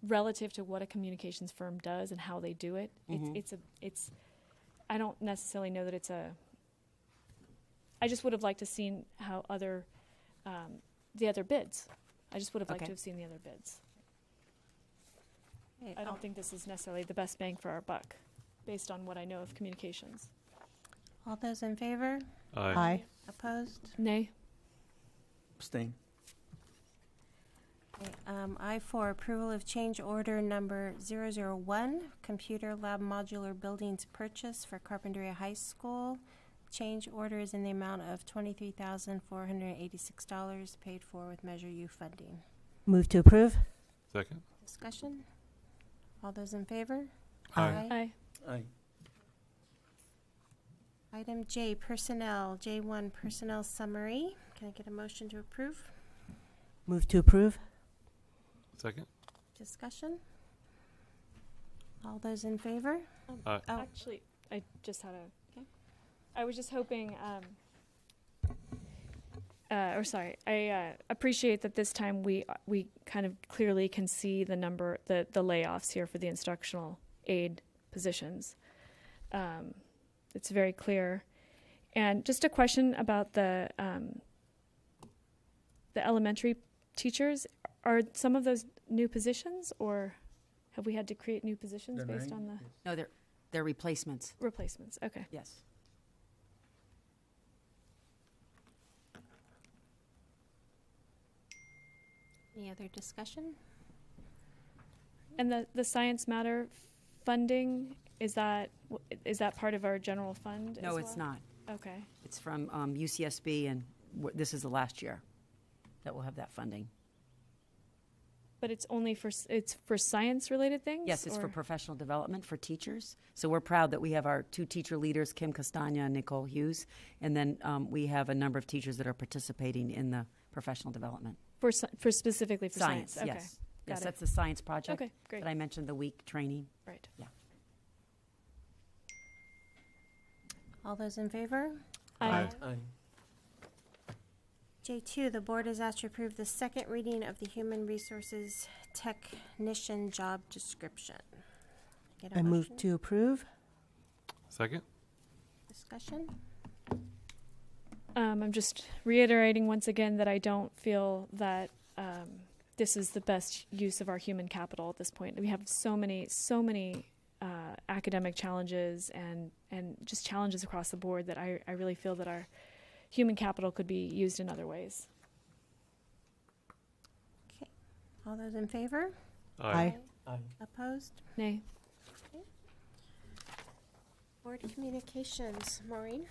relative to what a communications firm does and how they do it, it's. I don't necessarily know that it's a. I just would have liked to seen how the other bids. I just would have liked Okay. to have seen the other bids. Okay, I don't think this is necessarily the best bang for our buck, based on what I know of communications. all those in favor? Aye. Opposed? Nay. Abstain. Okay, I-4, approval of change order number 001, computer lab modular buildings purchase for Carpinteria High School. Change order is in the amount of $23,486 paid for with Measure U funding. Move to approve. Second? Discussion? All those in favor? Aye. Aye. Aye. Item J, personnel, J1, personnel summary. Can I get a motion to approve? Move to approve. Second? Discussion? All those in favor? Aye. Oh. Actually, I just had a. Okay. I was just hoping. I appreciate that this time we kind of clearly can see the number, the layoffs here for the instructional aid positions. It's very clear. And just a question about the elementary teachers. Are some of those new positions, or have we had to create new positions based on the No, they're replacements. replacements? Okay. Yes. Any other discussion? And the Science Matter funding, is that part of our general fund? No, as it's well? not. Okay. It's from UCSB, and this is the last year that we'll have that funding. But it's only for science-related things? Yes, it's for or- professional development for teachers. So we're proud that we have our 2 teacher leaders, Kim Castagna and Nicole Hughes, and then we have a number of teachers that are participating in the professional development. for specifically for science. Okay. Yes. Got Yes, it. that's the science project. Okay, great. That I mentioned, the week training. Right. All those in favor? Aye. J2, the board is asked to approve the second reading of the Human Resources Technician job description. Get a I move motion? to approve. Second? Discussion? I'm just reiterating once again that I don't feel that this is the best use of our human capital at this point. We have so many academic challenges and just challenges across the board that I really feel that our human capital could be used in other ways. Okay. All those in favor? Aye. Opposed? Nay. Board communications, Maureen?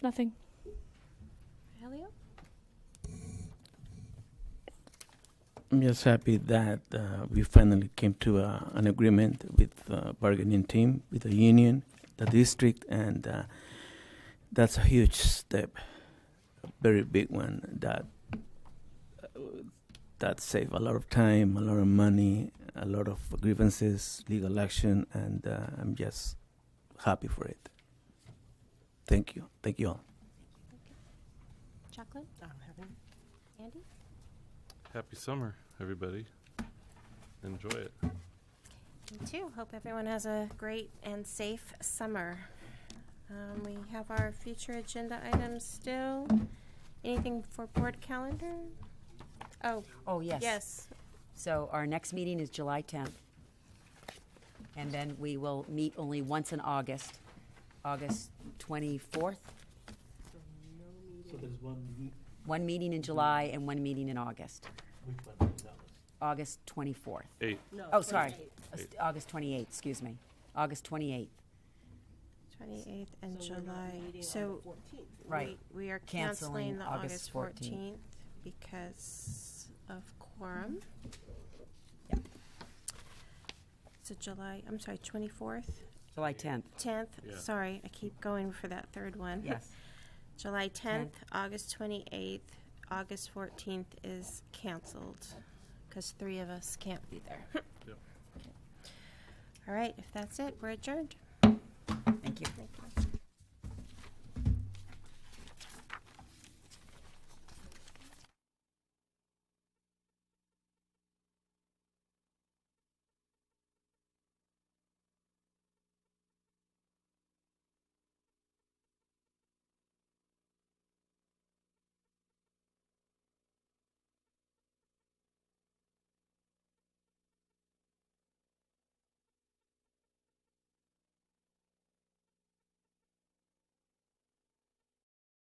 Nothing. Helio? I'm just happy that we finally came to an agreement with the bargaining team, with the union, the district, and that's a huge step, a very big one that save a lot of time, a lot of money, a lot of grievances, legal action, and I'm just happy for it. Thank you. Thank you all. Jacqueline? Andy? Happy summer, everybody. Enjoy it. Me too. Hope everyone has a great and safe summer. We have our future agenda items still. Anything for board calendar? Oh, yes. Yes. So our next meeting is July 10th. And then we will meet only once in August, August 24th. So there's One meeting in July and one meeting in August. August 24th. 8. Oh, sorry. August 28th, excuse me. August 28th. 28th and July. So Right. we are Canceling canceling the August August 14th because of quorum. Yep. So July, I'm sorry, 24th, July 10th. 10th. Yeah. Sorry, I keep going for that third one. Yes. July 10th, August 28th, August 14th is canceled because 3 of us can't be there. Yep. All right, if that's it, we're adjourned. Thank you. Thank you.